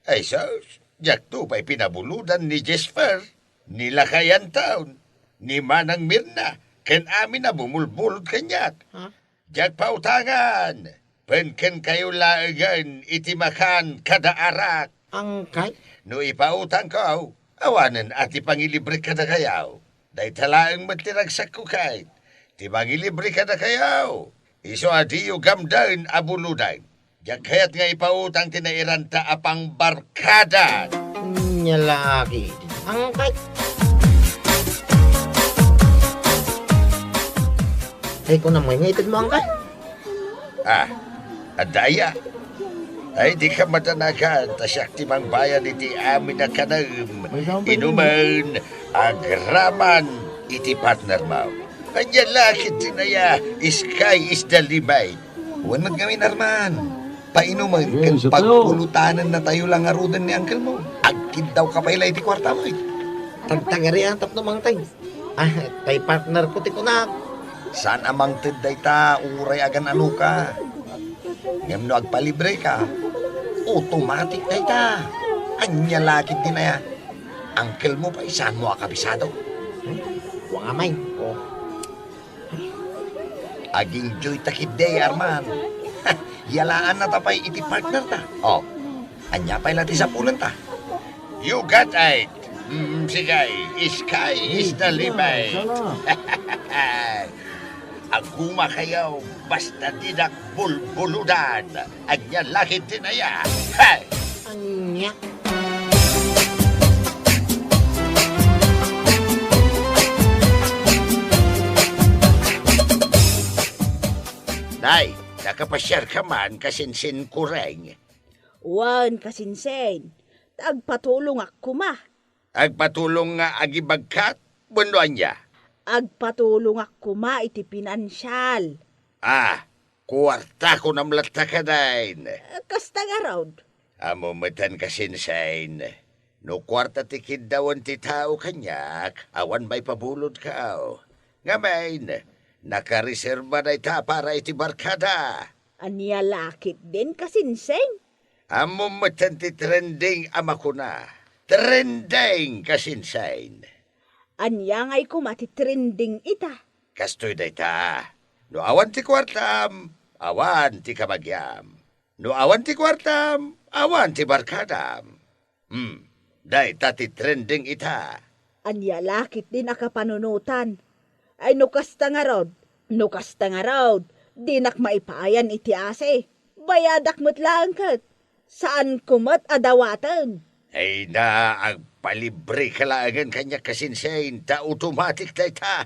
Ay, sos, jak to pa'y pinabuludan ni Jesper, ni Lakayan Town, ni Manang Mirna, ken amin na bumulbulod kanyak. ha? Jak pautangan, penken kayo laagan itimakan kada arak. Angkal? No ipautang ko, awanan at ipangilibre ka na kayaw. Dahil talaang matiragsak ko kahit. Tipangilibre ka na kayaw. Iso adi yung gamdan abuludan. Diyan kaya't nga ipautang tinairanta apang barkada. Nyalaki. Angkal? Ay, kung naman nga itid mo, angkal. Adaya. Ay, di ka matanakan, tasyak timang bayan iti amin na kanam. Inuman, agraman, iti partner mo. Kanya lakit tinaya, sky is the limit. Huwag magawin, Arman. Painuman, kan pagpulutanan na tayo lang arudan ni uncle mo. Agkid daw ka pa ilay ti kwarta mo. Tagtagari ang tap namang tay. Tay partner ko ti kunak. Saan amang tinday ta, uray agan ano ka. Ngam no agpalibre ka, automatic day ta. Anya lakit din na ya. Uncle mo pa isaan mo akabisado. Huwag amay. Oh. Aging joy takid day, Arman. Yalaan na tapay iti partner ta. Oh, anya pa'y lati sa pulan ta. You got it. Sige, sky is the limit. Aguma kayaw, basta dinak bulbuludan. Anya lakit tinaya. Hey! Anya. Nay, nakapasyar ka man kasinsin kureng. Wan kasinsen. Agpatulong ako ma. Agpatulong nga agibagkat, bunuan niya. Agpatulong ako ma iti pinansyal. Kuwarta ko namlata ka dain. Kasta nga raw. Amo matan kasinsin. No kwarta tikid dawan ti tao kanyak, awan may pabulod ka. Ngamain, nakareserba na ita para iti barkada. Anya lakit din kasinsen. Amo matan ti trending ama ko na. Trending kasinsin. Anya nga'y kumati trending ita. Kastoy da ita. No awan ti kwartam, awan ti kamagyam. No awan ti kwartam, awan ti barkadam. Day tati trending ita. Anya lakit din akapanunutan. Ay nukasta nga raw. Nukasta nga raw. Dinak maipayan iti ase. Bayadak mo't lang kat. Saan kumat adawatan? Ay na, agpalibre ka lang kanya kasinsain, ta automatic na ita.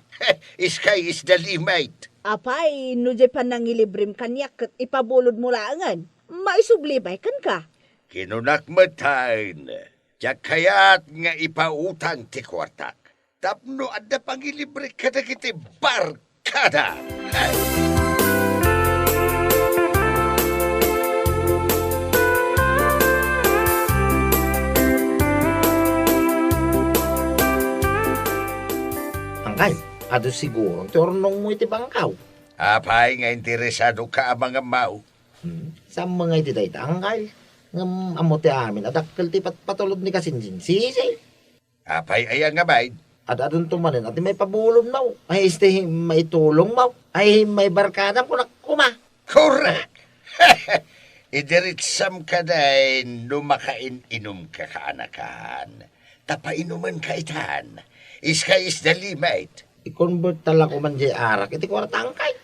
Sky is the limit. Apay, no di pa nangilibrim kanyak kat ipabulod mo langan. Maisublibay kan ka. Kinunakmatan. Tiyak kaya't nga ipautang ti kwartak. Tapno adda pangilibre ka na kiti barkada. Ay. Angkal, ado siguro, turnong mo iti bangkaw. Apay nga interesado ka mga mau. Sa mga iti day angkal. Ngam amo ti amin, adakkel ti patulod ni kasinsin. Sisi. Apay ayang nga bayd. At adun tumanin, at may pabulon mo. Ay, may tulong mo. Ay, may barkadam ko na kuma. Correct. idiritsam ka dahin numakain-inom ka kaanakan. Tapainuman ka itan. Iska is the limit. I-convert tala ko man jay arak. Iti kwarta ang kay.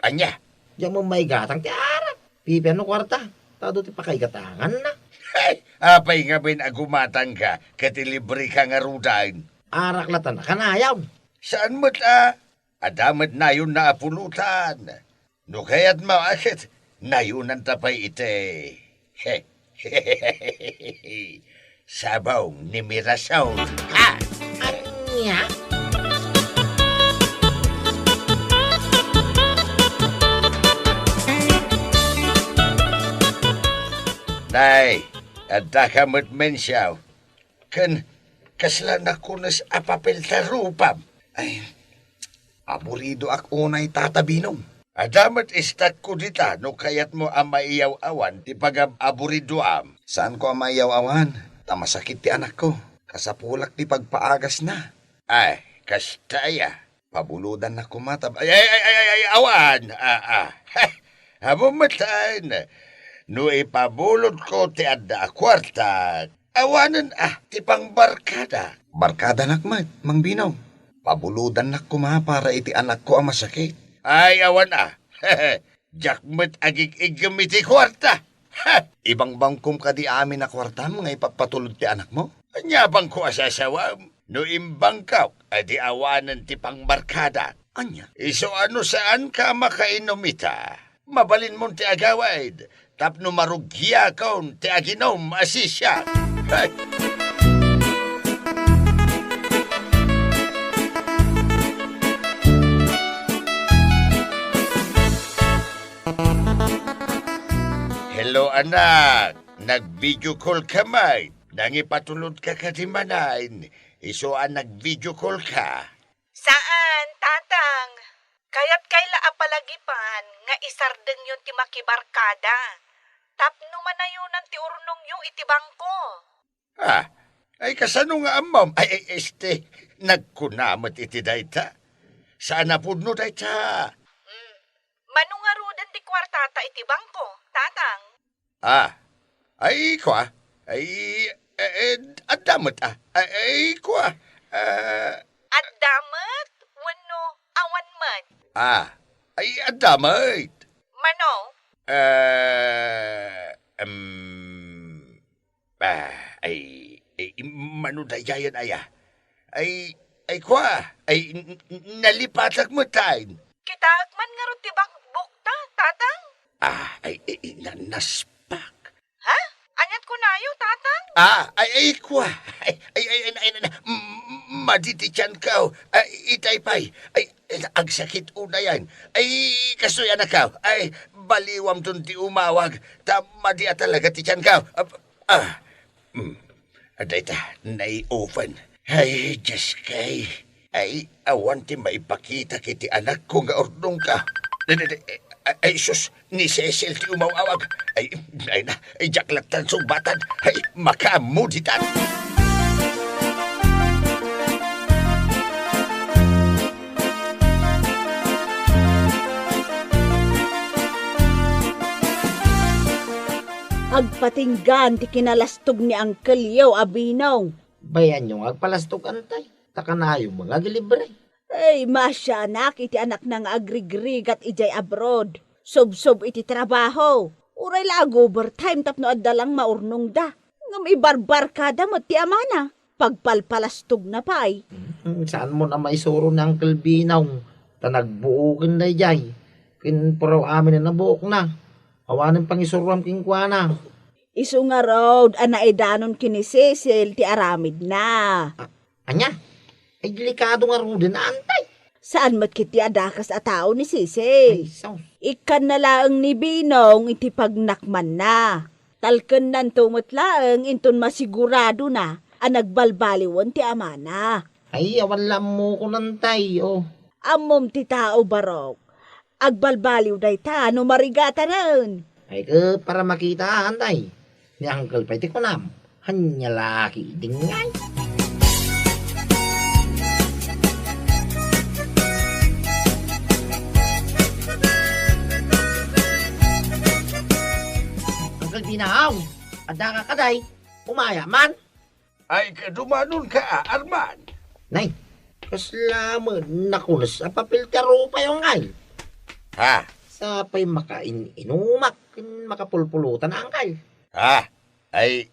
Anya? Diyan mo may gatang ti arak. Pipi ano kwarta? Tado ti pakaigatangan na. Ay, apay nga bin agumatang ka, katilibre ka nga rudain. Arak latan na kanayaw. Saan mo't adamat na yun na apulutan. No kaya't maakit, na yun ang tapay ite. Sabaw ni Mirasol. Ha! Anya? Nay, adda ka mo't mensyaw. Kaslan ako nas apapel tarupam. Ay, aburido ak unay tatabinom. Adamat istak ko dita, no kayat mo ang maiyaw awan, ti pag-aburido am. Saan ko ang mayaw-awan? Tamasakit ti anak ko. Kasapulak ti pagpaagas na. Ay, kastaya. Pabuludan na kumatab. Ay, awan. Hamumatan. No ipabulod ko ti adda kwarta. Awanan ti pangbarkada. Barkada nakmat, Mang Binaw. Pabuludan na kuma para iti anak ko ang masakit. Ay, awan Jakmet agig igamiti kwarta. Ibang bangkom ka di amin na kwartam nga ipapatulod ti anak mo? Anyabang ko asasawam. No imbang ka, adi awanan ti pangbarkada. Anya? Iso ano saan ka makainomita? Mabalin mo ti agawad. Tapno marugya kaun ti aginom asisya. Ay. Hello anak, nag-video call ka may. Nangipatulod ka katimanan. Iso nag-video call ka. Saan, tatang? Kaya't kaila apalagipan nga isardeng yun ti makibarkada. Tapno manayunan ti urnong yung itibangko. Ay kasano nga amam? Ay, nagkunamot iti dayta. Saan na po no dayta? Manungarudan ti kwartata itibangko, tatang. Ay kwa. Ay, adamot Ay kwa. Addamat? Wano awan man? Ay adamot. Mano? Manudayayan Ay kwa. Ay, nalipatak mo tayo. Kitaak man nga ron tibang bukta, tatang? Naspak. Ha? Anyat ko na yo, tatang? Ay kwa. Maditityan ka. Itay pay. Ay, ang sakit una yan. Ay, kasuyan na ka. Ay, baliwam dun ti umawag. Madia talaga tityan ka. Aday ta, nai-open. Ay, Diyos kay. Ay, awan ti maipakita kiti anak ko nga ordong ka. Ay, sus, ni Cecil ti umawawag. Ay, jaklatan sumbatan. Ay, makamuditan. Agpatinggan ti kinalastog ni Uncle Yo, Abinaw. Bayan yung agpalastog antay. Takanayo mga gilibre. Ay, masya anak, iti anak ng agrigrig at ijay abroad. Sob-sob iti trabaho. Uray lang overtime tapno addalang maurnong da. Ngam ibarbar kada mo ti amana. Pagpalpalastog na pa ay. Saan mo na maisuro ng Uncle Binaw? Tanagbuukin na jay. Kinpuraw amin na nabuok na. Awanin pang isuruam kingkwana. Isu nga road, anaidanon kini Cecil ti aramid na. Anya? Ay delikado nga road na antay. Saan mat kiti adakas a tao ni Cecil? Ikan na laang ni Binong iti pagnakman na. Talken nan tumot laang inton masigurado na ang nagbalbaliwon ti amana. Ay, awan lang mo ko nantay, oh. Amom ti tao barok. Agbalbaliw day ta, no marigata ron. Ay ka, para makita, antay. Ni Uncle Pay, ko nam. Hanya laki, dingay. Ada ka kaday, umaya man. Ay kadumanon ka, Arman. Nay, kaslaman nakunas sa papiltero pa yung angkal. Ha? Sa pa'y inumak, makapulpulutan ang angkal. Ha? Ay,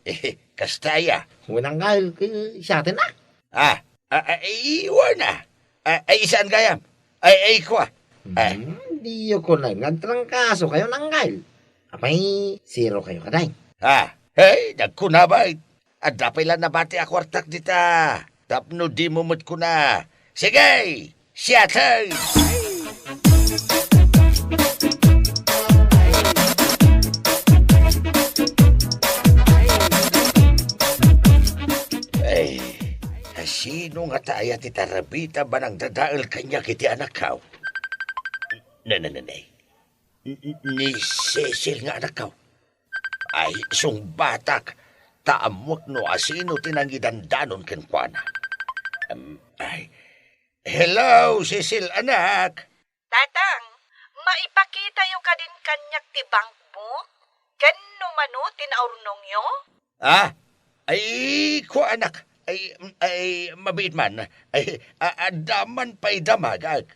kastaya. Unang angkal, siya atin na. Ah, iwan na. Ay, saan kayam? Ay, kwa. Hindi ko na nagtrangkaso kayo ng angkal. Apay, zero kayo kaday. Hey, nagkunabay. At dapat lang nabati ako artak dita. Tapno di mumut ko na. Sige, siyatay! Ay, sino nga tayo ti Tarabita ba nang dadaal kanya kiti anak kao? Nanay. Ni Cecil nga anak kao. Ay, sung batak, taamok no asino tinangidandanon ken kuana. Ay, hello, Cecil anak. Tatang, maipakita yung kadin kanyak ti bank mo? Ken numano tinaurnong yo? Ay, ko anak. Ay, mabait man. Ay, adaman pa'y damagag.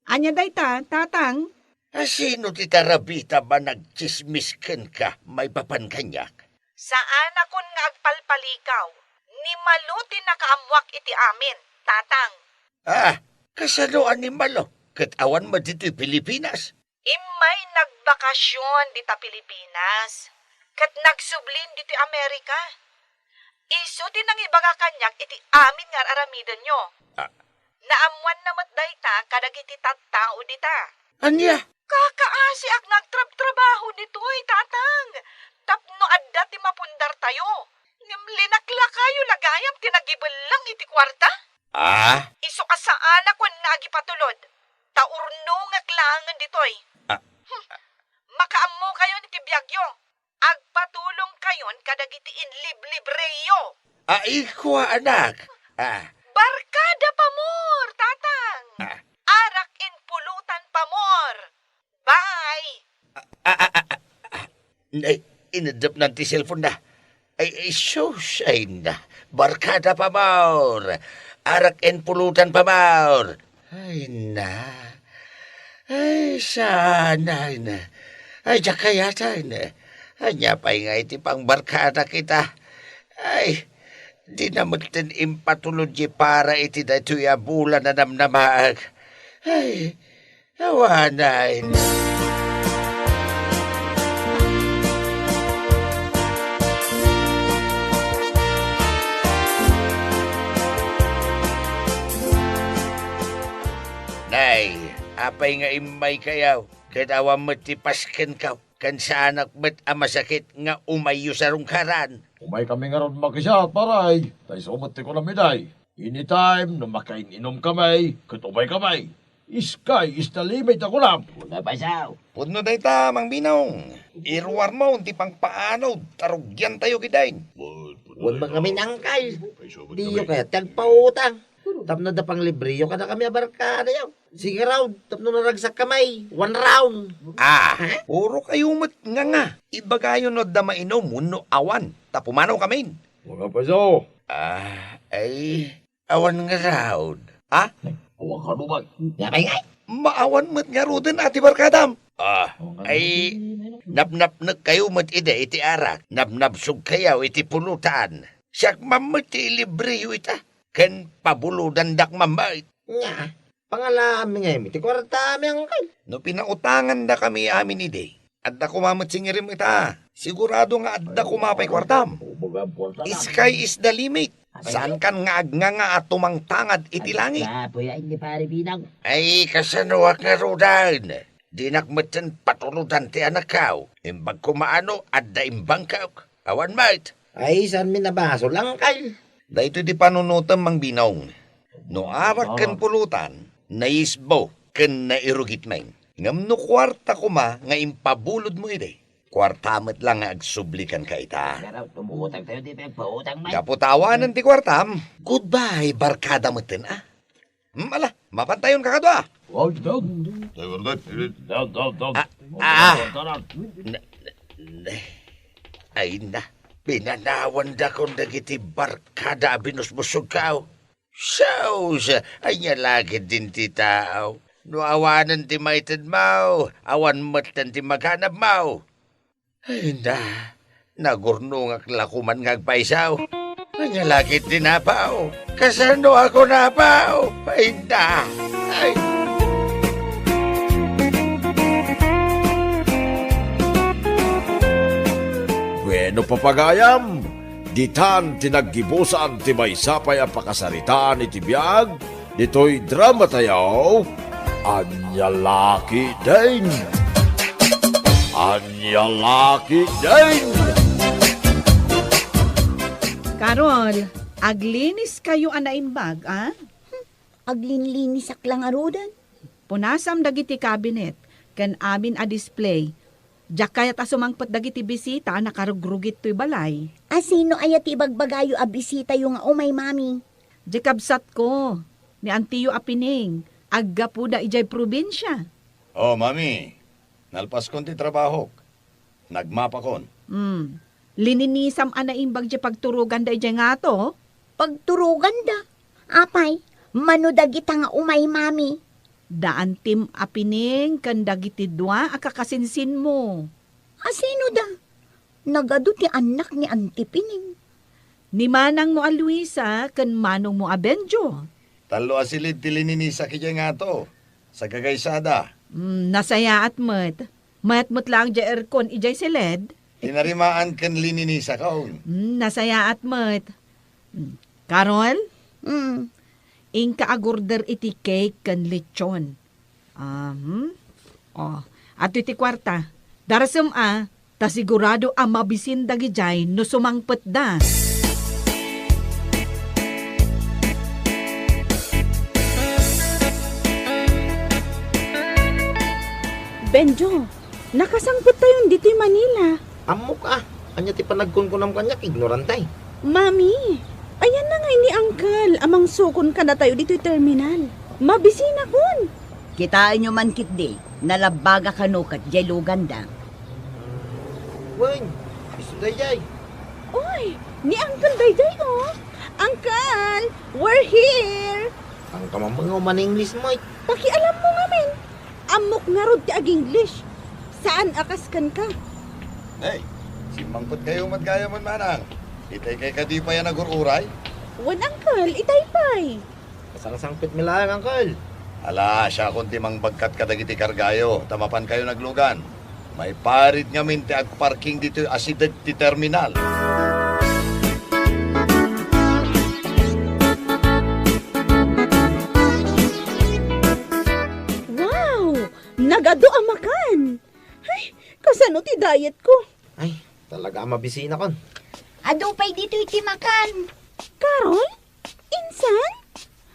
Anya day tatang? Sino ti Tarabita ba nagchismis ken ka may papan kanyak? Saan akon nga agpalpalikaw? Ni maluti nakaamwak iti amin, tatang. Kasaluan ni Malo. Katawan mo dito'y Pilipinas. Imay nagbakasyon dita Pilipinas. Kat nagsublin dito Amerika. Iso din ang ibaga kanyak iti amin nga aramidon nyo. Naamuan namat dayta kadag iti tattao dita. Anya? Kakaasi ak nagtrabaho dito'y tatang. Tapno adda ti mapundar tayo. Linakla kayo lagayam tinagibelang iti kwarta. Iso ka sa anak ko nagipatulod. Taurno nga klangan dito'y. Makaammo kayo ni tibiyagyo. Agpatulong kayon kadagiti inlib-libreyo. Ikwa anak. Barkada pamor, tatang. Arak in pulutan pamor. Bye. Inadap ng ti cellphone na. Ay, so shine na. Barkada pamor. Arak en pulutan pamor. Ay na. Ay, sana na. Ay, kaya na. Anya pa'y nga iti pang barkada kita. Ay, di na magtin impatulodji para iti dato'y abulan na namnamaag. Ay, awanay na. Nay, apay nga imay kayaw. Kadawa matipasken ka. Kan sa anak met masakit nga umayo sa rungkaran. Umay kami nga ron makisya, paray. Tay sumati ko na miday. Anytime na makain-inom kamay, katumay kamay. Sky is the limit ako lang. Una ba siya? Pudno day ta, Mang Binong. Irwar mo, unti pang paano, tarugyan tayo kidain. Huwag ba kami angkal? Di yung kaya tagpautang. Tapno da pang libriyo ka na kami abarkada yaw. Sige raw, tapno naragsak kamay. 1 round. Puro kayo mat nga. Iba kayo no da mainom, no awan. Tapumanaw kami. Mga paso. Ay, awan nga raw. Awan ka naman. Yapay nga. Maawan mat nga ro din, ati barkadam. Ay, nabnap kayo mat iti arak. Nabnapsog kayaw iti pulutan. Siyak mamat libriyo ita. Ken pabuludan dak mamait. Nga, pangalami nga yung iti kwarta mi angkal. No pinautangan da kami amin ide. Adda kumamat singirim ita. Sigurado nga adda kumapay kwartam. Sky is the limit. Saan kan nga agnganga at tumangtangad iti langit? Ay, kasanuak nga rodan. Di nakmatan patuludan ti anakaw. Imbag kumaano adda imbang kaw. Awan mait. Ay, saan mi nabaso lang kay? Dahito di panunutan Mang Binong. No arak ken pulutan, naisbo ken nairugit main. Ngam no kwarta kuma nga impabulod mo ide. Kwartamet lang nga agsublikan ka ita. Tumutang tayo di pagpautang may. Kaputawanan ti kwartam. Goodbye, barkada mo tin ala, mapantayon ka kadwa. Ay na, pinanawan da kong dagiti barkada binusbusog kao. Siya, ay niya lagi din ti tao. No awanan ti maited mau, awan matan ti maghanap mau. Ay na, nagurnungak lakuman ngagpaisaw. Ay niya lagi din napaw. Kasano ako napaw? Ay na, ay. Bueno papagayam, ditan tinaggibusan ti may sapay ang pakasaritaan iti biyag, dito'y drama tayaw, Anyalaki din! Anyalaki din! Karol, aglinis kayo anaimbag, ah? Aglinlinis aklang arudan. Punasam dagiti cabinet, kan amin a display. Diyak kayat asumangpot dagiti bisita, nakarugrugit to'y balay. Asino ayat ibagbagayo a bisita yung umay mami? Dikabsat ko, ni Antiyo Apining, agga po da ijay probinsya. Oh, mami, nalpas kon ti trabaho. Nagmapa kon. Lininisam anaimbag di pagturugan da ijay nga to. Pagturugan da. Apay, manudagita nga umay mami. Daan tim Apining, kan dagiti dua akakasinsin mo. Asino da? Nagado ti anak ni Antipining. Ni manang mo a Luisa, kan manong mo a Benjo. Talo asilid ti lininisa kaya nga to. Sa gagaysada. Nasaya at mat. Mat lang di erkon ijay siled. Tinarimaan kan lininisa kaon. Nasaya at mat. Karol? Ingka agorder iti cake kan lechon. At iti kwarta. Darasam ta sigurado mabisin dagi jay no sumangpet da. Benjo, nakasangpot tayo dito'y Manila. Amok anya ti panagkunkunam kanyak, ignorantay. Mami, ayan na nga ni Uncle, amang sukon ka na tayo dito'y terminal. Mabisina kun. Kitain nyo man kit di, nalabaga kanukat, jay luganda. Wen, iso dayay. Oy, ni Uncle Dayday oh. Uncle, we're here. Ang kamamang man-English mo. Pakialam mo nga men. Amok nga rod ti ag-English. Saan akaskan ka? Hey, simangpot kayo matgaya man manang. Itay kay kadipay yan nagururay. Wan Uncle, itaypay. Kasang-sangpit mi lang, Uncle. Ala, siya kunti mang bagkat kadagiti kargayo. Tamapan kayo naglugan. May parit nga minti ag parking dito asideg ti terminal. Nagado amakan. Ay, kasano ti diet ko? Ay, talaga mabisina kon. Adupay dito iti makan. Carol? Insan?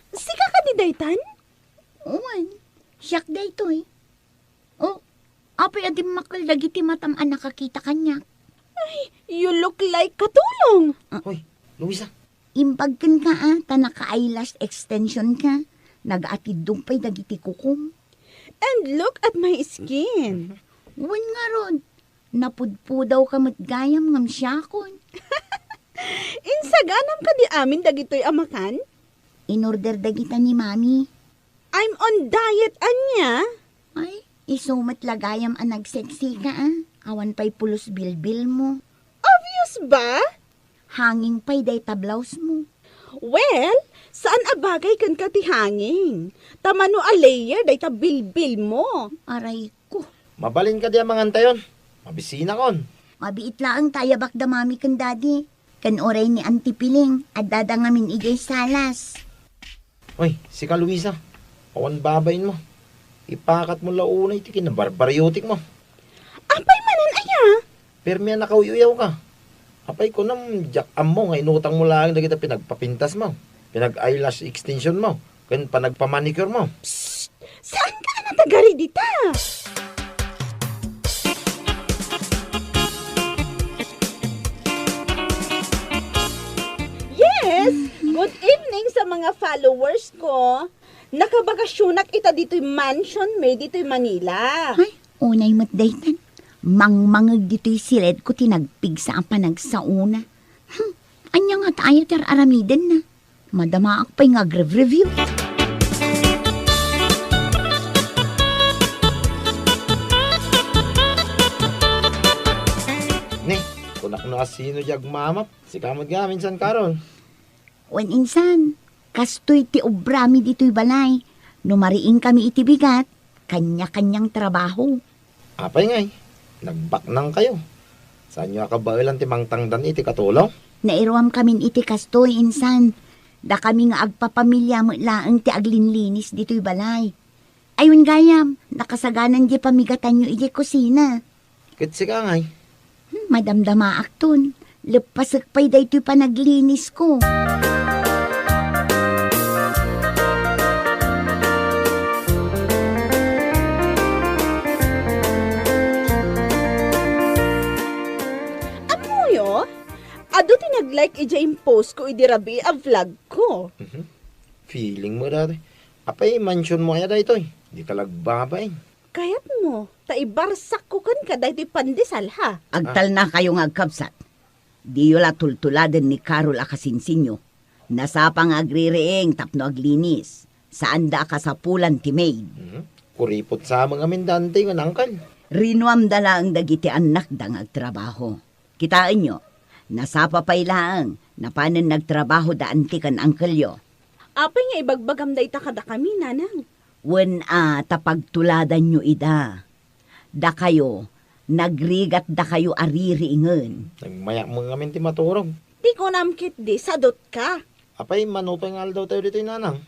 Sika ka di daytan? Uwan, siyak dayto eh. Oh, apay adim makal dagiti matam nakakita kanya. Ay, you look like katulong. Hoy, Luisa. Impagkan ka ta naka-eyelash extension ka. Nag-atid dumpay dagiti kukum. And look at my skin. Wan nga ron. Napudpudaw ka matgayam ngam siyakon. Insaganam ka di amin dagitoy amakan? In-order dagita ni Mami. I'm on diet, anya. Ay, isumat lagayam nagseksi ka Awan pa'y pulos bilbil mo. Obvious ba? Hanging pa'y day tablaws mo. Well, saan abagay kan ka ti hanging? Tamano a layer day ta bilbil mo. Aray ko. Mabalin ka di ang mga antayon. Mabisina kon. Mabiit laang tayabak da mami kan daddy. Kan oray ni Auntie Piling at dadangamin igay salas. Uy, si ka Luisa. Awan babayin mo. Ipakat mo launay ti kinabarbaryotik mo. Apay manan aya? Permi na nakauyaw ka. Apay ko nam jak mo nga inutang mo lang na kita pinagpapintas mo. Pinag-eyelash extension mo. Kan panagpamanicure mo. Psst! Saan ka natagari dita? Yes! Good evening sa mga followers ko. Nakabakasyonak ita dito'y mansion may dito'y Manila. Ay, unay mat daytan. Mangmangag dito'y silid ko tinagpig sa ang panagsauna. Anya nga tayo ter aramiden na. Madama ak pa'y ngag-review. Ni, kunak na sino jag mamap. Si kamot nga minsan karon. Wen insan, kastoy ti obrami dito'y balay. Numariing kami iti bigat, kanya-kanyang trabaho. Apay ngay, nagbaknang kayo. Saan nyo akabailan ti mangtangdan iti katulong? Nairuam kamin iti kastoy insan. Da kami nga agpapamilya mo laang ti aglinlinis dito'y balay. Ayun gayam, nakasaganan di pamigatan nyo iti kusina. Kitsi ka ngay. Madamdama akton, lepasak pa'y dayto'y panaglinis ko. Amoyo, ado tinag-like ija yung post ko idirabi a vlog ko. Feeling mo dati. Apay, mansion mo kaya dito eh. Di ka lagbabay. Kayat mo, taibarsak ko kan ka dahil pandesal ha. Agtal na kayo nga agkabsat. Di yola tultuladen ni Carol akasinsinyo. Nasapang agrireeng tapno aglinis. Saan da ka sa pulan ti maid. Kuripot sa mga mindante ng angkal. Rinuam dala ang dagiti anak dang agtrabaho. Kitaan nyo, nasapa pay laang, napanan nagtrabaho daan ti kan angkelyo. Apay nga ibagbagam da ita kada kami, nanang. Wen tapagtuladan nyo ida. Da kayo, nagrigat da kayo aririingan. Nagmayak mo nga minti maturog. Di ko namkit di, sadot ka. Apay, manupay nga aldaw tayo dito nanang.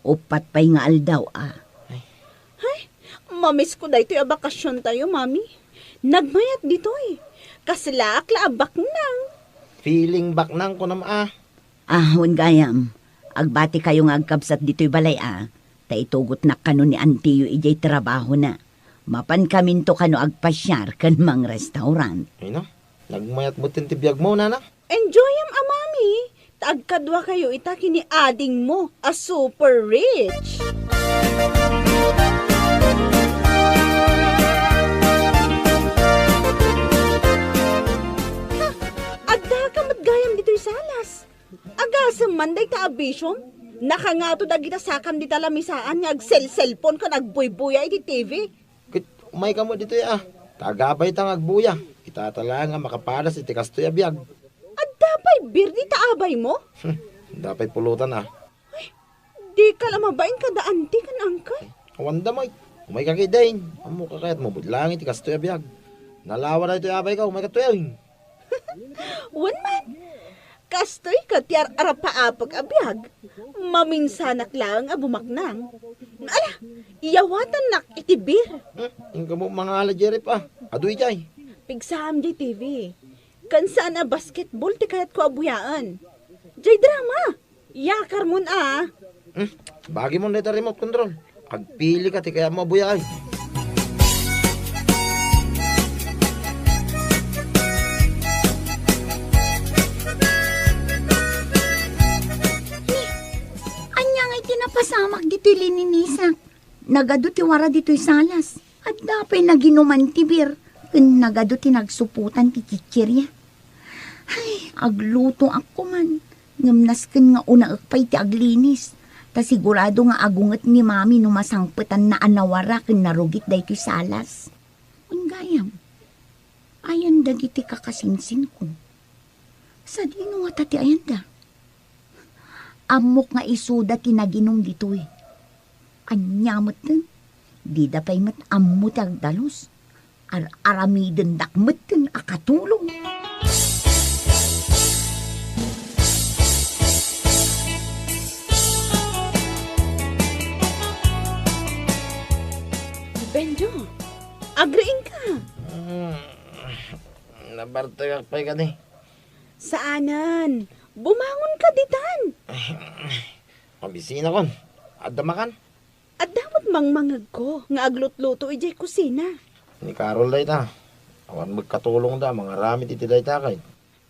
Upat pay nga aldaw Mamiss ko dahil ito'y bakasyon tayo, mami. Nagmayat dito eh. Kaslak laabak nang. Feeling baknang ko naman Ahon gayam, agbati kayo nga agkabsat dito'y balay Taitugot na kano ni Antiyo ijay trabaho na. Mapan kamin to kano agpasyar kan mang restaurant. Ay no, nagmayat mo tintibiyag mo, nanang. Enjoy am mami. Taagkadwa kayo itaki ni ading mo, a super rich. Gayam dito'y salas. Agasam man day ta abisyom. Nakangato da kita sakam di talamisaan nga ag-cellphone ka nagbuy-buya iti TV. Kit, umay ka mo dito Tagabay tang agbuya. Itatala nga makaparas iti kastoy abiyag. At dapay birdi taabay mo? Dapay pulutan Di ka lamabain ka daan ti kan angkay. Awanda mo, umay ka kidain. Amo ka kayat mo budlang iti kastoy abiyag. Nalawa na ito abay ka, umay ka tuyawin. Wan man, kastoy ka tiyar arapaapag abiyag. Maminsanak lang abumaknang. Ala, iyawatan nak itibir. Yung ka mo mga alajerip Aduy jay. Pigsam di TV. Kansan na basketball ti kayat ko abuyaan. Jay drama. Yakar mo na Bagi mo na ito remote control. Agpili ka ti kaya mo abuyay. Pasamak dito'y lininisak. Nagado ti wara dito'y salas. At dapay naginuman ti bir. Kun nagado ti nagsuputan ti chichirya. Ay, agluto ako man. Ngamnasken nga una akpay ti aglinis. Ta sigurado nga agunget ni mami no masangpetan na anawara kun narugit daytoy salas. Ungayam. Ayan dagiti kakasinsin ko. Sa dino nga tati ayan da. Amok nga isuda tinaginom dito Anyamot din. Di da pa'y mat amot agdalos. Aramiden dakmet din akatulong. Benjo, agriin ka. Nabartagak pa'y ka ni. Saanan? Bumangon ka ditan. Mabisina kon. Adamakan. At dapat mangmangag ko nga aglutluto ijay kusina. Ni Carol day ta. Awan magkatulong da mga ramit iti day ta kay.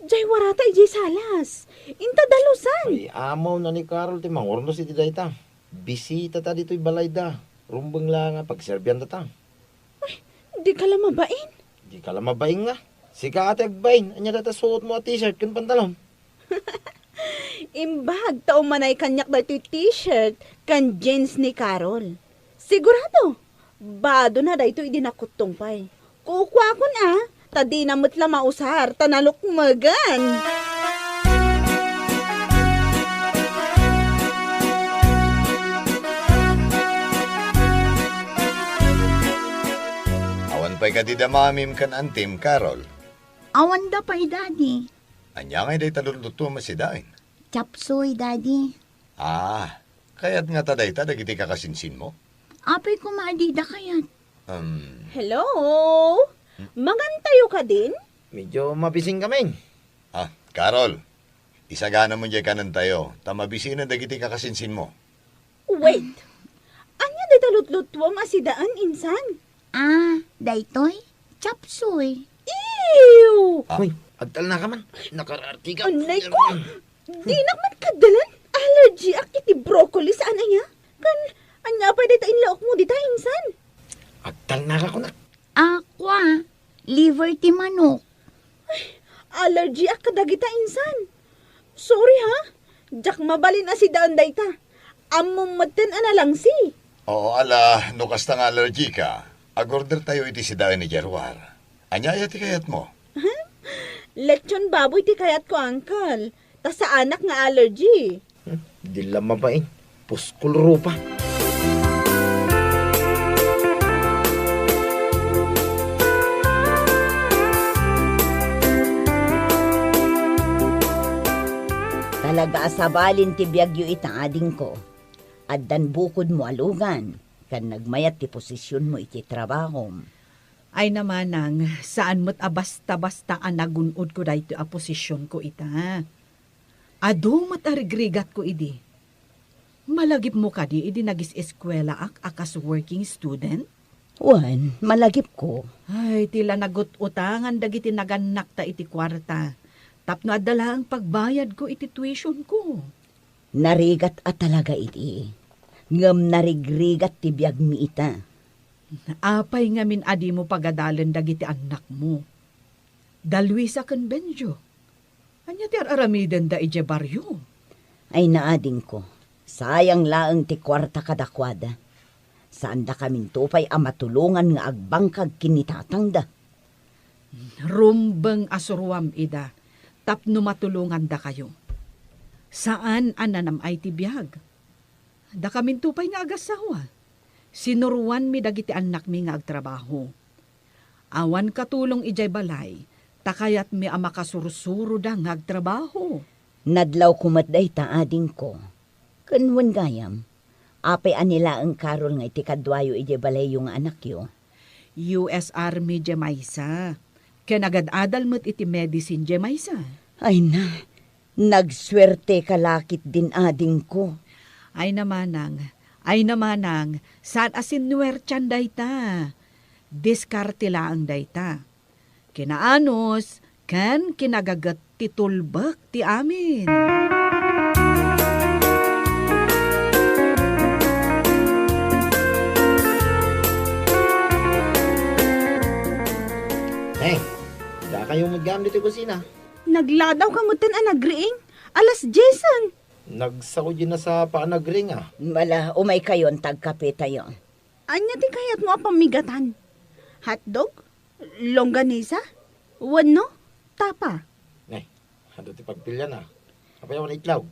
Jay warata ijay salas. Inta dalusan. Ay amaw na ni Carol ti mangurnos iti day ta. Bisita ta dito'y balay da. Rumbeng lang nga pagserbyan da ta. Di ka lamabain. Di ka lang mabaing nga. Si ka ate agbain, anya data suot mo a t-shirt kan pantalon. Imbag, tao manay kanyak na ito t-shirt kan jeans ni Carol. Sigurado, bado na da ito idinakutong pay. Kukwa ko na, tadi na matla mausar, tanalukmagan. Awan pa'y kadidamamim kan antim, Carol. Awan da pa, Daddy. Anya ngay day taluluto masidain. Chapsoy, Daddy. Kaya't nga taday dagiti kakasinsin mo. Apay ko maadida kayat. Hello? Magantayo ka din? Medyo mabising kami. Carol, isagana mo dyan kanan tayo. Tamabisinan dagiti kakasinsin mo. Wait. Anya di talutlutwam asidaan insan? Daytoy? Chapsoy. Ew! Uy, agtal na ka man. Nakararti ka. Anay ko! Di naman kadalan. Allergy ak iti broccoli sa anaya. Kan, anya pa dita inlaok mo dita insan. Agtal na ka ko na. Aqua. Liver ti manok. Allergy ak kadagita insan. Sorry ha. Jak mabalin na si daan dayta. Among maten lang si. Oo, no kastang allergy ka. Agorder tayo iti sidain ni Jerwar. Anya ti kayat mo? Lechon baboy ti kayat ko, uncle. Ta sa anak nga allergy. Di lang mabaing. Puskul rupa. Talaga asabalin ti biyagyo itaading ko. Addan bukod mo alugan, kan nagmayat ti posisyon mo iti trabaho. Ay namanang, saan mo't abasta-basta ang nagunod ko dahito a posisyon ko ita. Ado mo't arigrigat ko idi. Malagip mo ka di, idi nagis eskwela akas working student? Wan, malagip ko. Ay, tila nagut-utangan dagiti naganak ta iti kwarta. Tapno adala ang pagbayad ko iti tuition ko. Narigat at talaga iti. Ngam narigrigat ti biyag mi ita. Apay nga min adi mo pagadalan dagiti anak mo. Dalwi sa konbensyo. Anya ti aramiden da ije baryo. Ay naading ko. Sayang laeng ti kwarta kadakwada. Saan da kamin tupay a matulungan nga agbangkag kinitatang da. Rumbeng asurwam ida. Tapno matulungan da kayo. Saan ananam ay ti biyag? Da kamin tupay nga agasawa. Sinuruan mi dagiti anak mi nga agtrabaho. Awan katulong ijay balay, takayat mi ama kasursuro da nga agtrabaho. Nadlaw kumatday taading ko. Kanwan gayam, apay anila ang Carol nga iti kadwayo ijay balay yung anak yo. US Army Jemaisa. Kenagad-adal mo't iti medicine Jemaisa. Ay na, nagswerte kalakit din ading ko. Ay namanang, saan asinuwertyan dayta? Diskarte laang dayta. Kinaanos, kan kinagagat ti tulbak ti amin. Da kayong maggamit iti kusina. Nagladaw ka mo tan anagriing. Alas Jason. Nagsako din na sa paanagring Mala, umay kayon, tagkape tayo. Anya ti kayat mo pamigatan? Hotdog? Longganisa? Wano? Tapa? Ano ti pagpilya na? Apayaw na itlaw.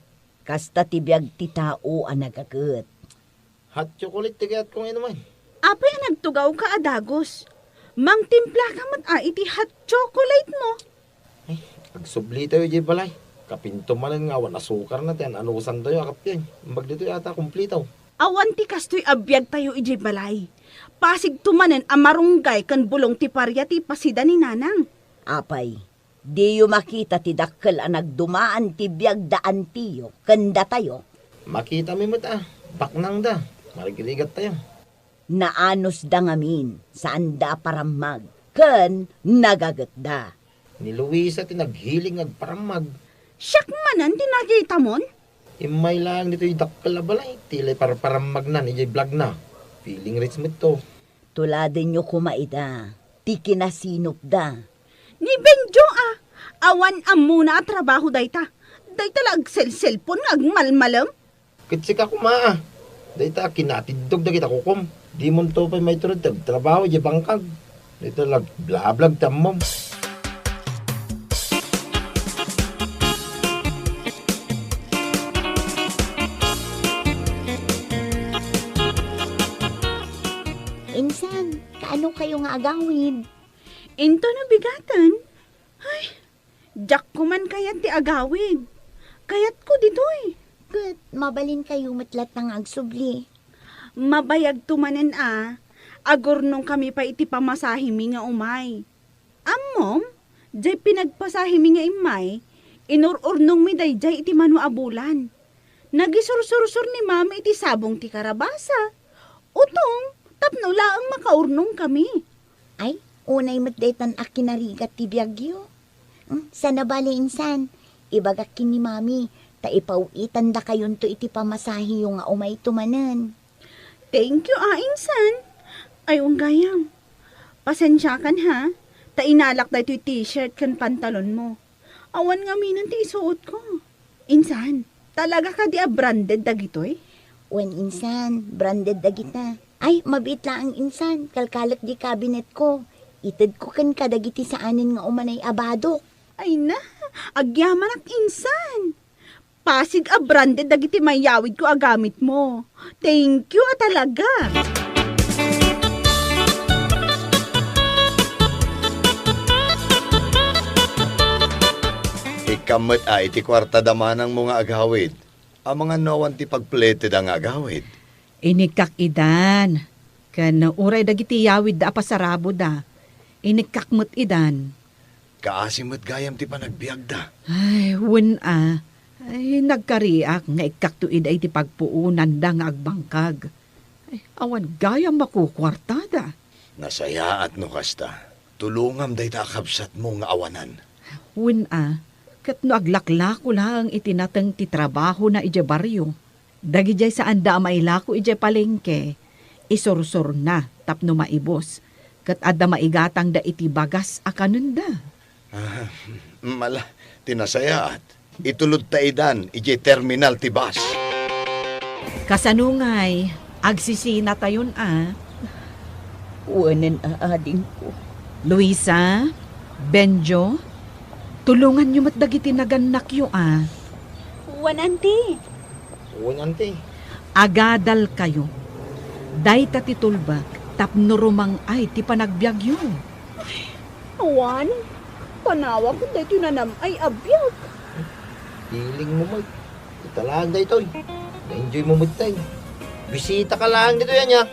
Kasta ti biyag ti tao ang nagagat. Hot chocolate ti kayat kong inuman. Apay nagtugaw ka adagos. Mang timpla ka iti hot chocolate mo. Pagsubli tayo di balay. Kapinto man nga, awan asukar na tayo. Anusan tayo, akap yan. Mbag dito yata, kumplitaw. Awan ti kastoy abiyag tayo iti balay. Pasig tumanen amarunggay kan bulong ti parya ti pasida ni nanang. Apay, di yu makita ti dakkel ang nagdumaan ti biyag daan tiyo. Kanda tayo. Makita mi mo ta. Baknang da. Marigiligat tayo. Naanos da ngamin, saan da paramag. Ken nagagat da. Ni Luisa ti naghiling agparamag. Siyak manan, tinagita mon? Imay lang dito yung dakkel na balay. Tilay paramag na, ijay vlog na. Feeling rich mo to. Tuladin nyo kumaida. Ti ti kinasinop da. Ni Benjo awan am muna trabaho dayta. Dayta lag cellphone nga agmalmalam. Kitsik ako maa. Dayta kinatidog da kita kukom. Di mo to pa may turod trabaho di bangkag. Dayta lag blablag tamom. Insan, kaano kayo nga agawid? Into na bigatan. Ay, jak ko man kayat ti agawid. Kayat ko ditoy. Kat, mabalin kayo matlat ng agsubli. Mabayag tumanen agor nung kami pa iti pamasahimi nga umay. Ammom, jay pinagpasahimi nga imay, inururnong mi dayjay iti manu abulan. Nagisur-sursur ni mama iti sabong ti karabasa. Utong, tapno laang makaurnong kami. Ay, unay matdetan a kinarigat ti biyagyo. Sana bali insan, ibagak kin ni mami, taipawitan da kayon to iti pamasahi yung nga umay tumanan. Thank you, insan. Ayong gayam. Pasensya kan ha, tainalak da ito t-shirt kan pantalon mo. Awan nga minan ti isuot ko. Insan, talaga ka di branded da gitoy? Wen insan, branded da kita. Ay, mabit lang ang insan, kalkalak di cabinet ko. Itid ko kan kadagiti saanin nga umanay abadok. Ay na, agyaman ak insan. Pasig branded dagiti mayawid ko agamit mo. Thank you talaga. Ikamot iti kwarta damanang mga agawid. Ang mga nawan ti pagpleted ang agawid. Inikak idan. Kan uray dagiti yawid da apasarabo da. Inikakmot idan. Kaasimot gayam ti panagbiag da. Ay, Ay, nagkariak nga ikaktuid ay ti pagpuunan da nga agbangkag. Ay, awan gayam makukwartada. Nasaya at no kasta. Tulungam day takabsat mo nga awanan. Kat no aglaklako lang itinatang ti trabaho na ije baryo. Dagi jay saan da mailako ije palengke. Isursur na tapno maibos. Kat adda maigatang da iti bagas akanunda. Mala, tinasayaat. Itulod ta idan, ije terminal ti bus. Kasanungay, agsisina tayon Uwanan aading ko. Luisa, Benjo, tulungan nyo matdagiti naganak yo Wananti. Agadal kayo. Day tatitulbak, tapno rumang ay ti panagbiag yo. Awan, panawa ko dito na ay abiyag. Hiling mo mag. Ito lang da ito. Na-enjoy mo magtay. Bisita ka lang dito yan ya.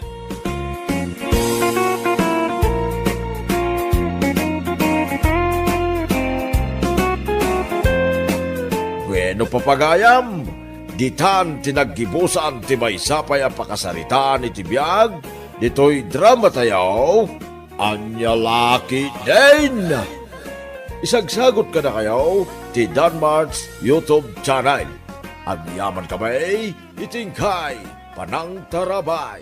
Bueno papagayam, ditan tinaggibusan ti may sapay ang pakasaritaan iti biyag, dito'y drama tayo, anya laki din. Isagsagot ka na kayo ti Danmarks YouTube channel. Ang yaman kamay, itingkay, panang tarabay.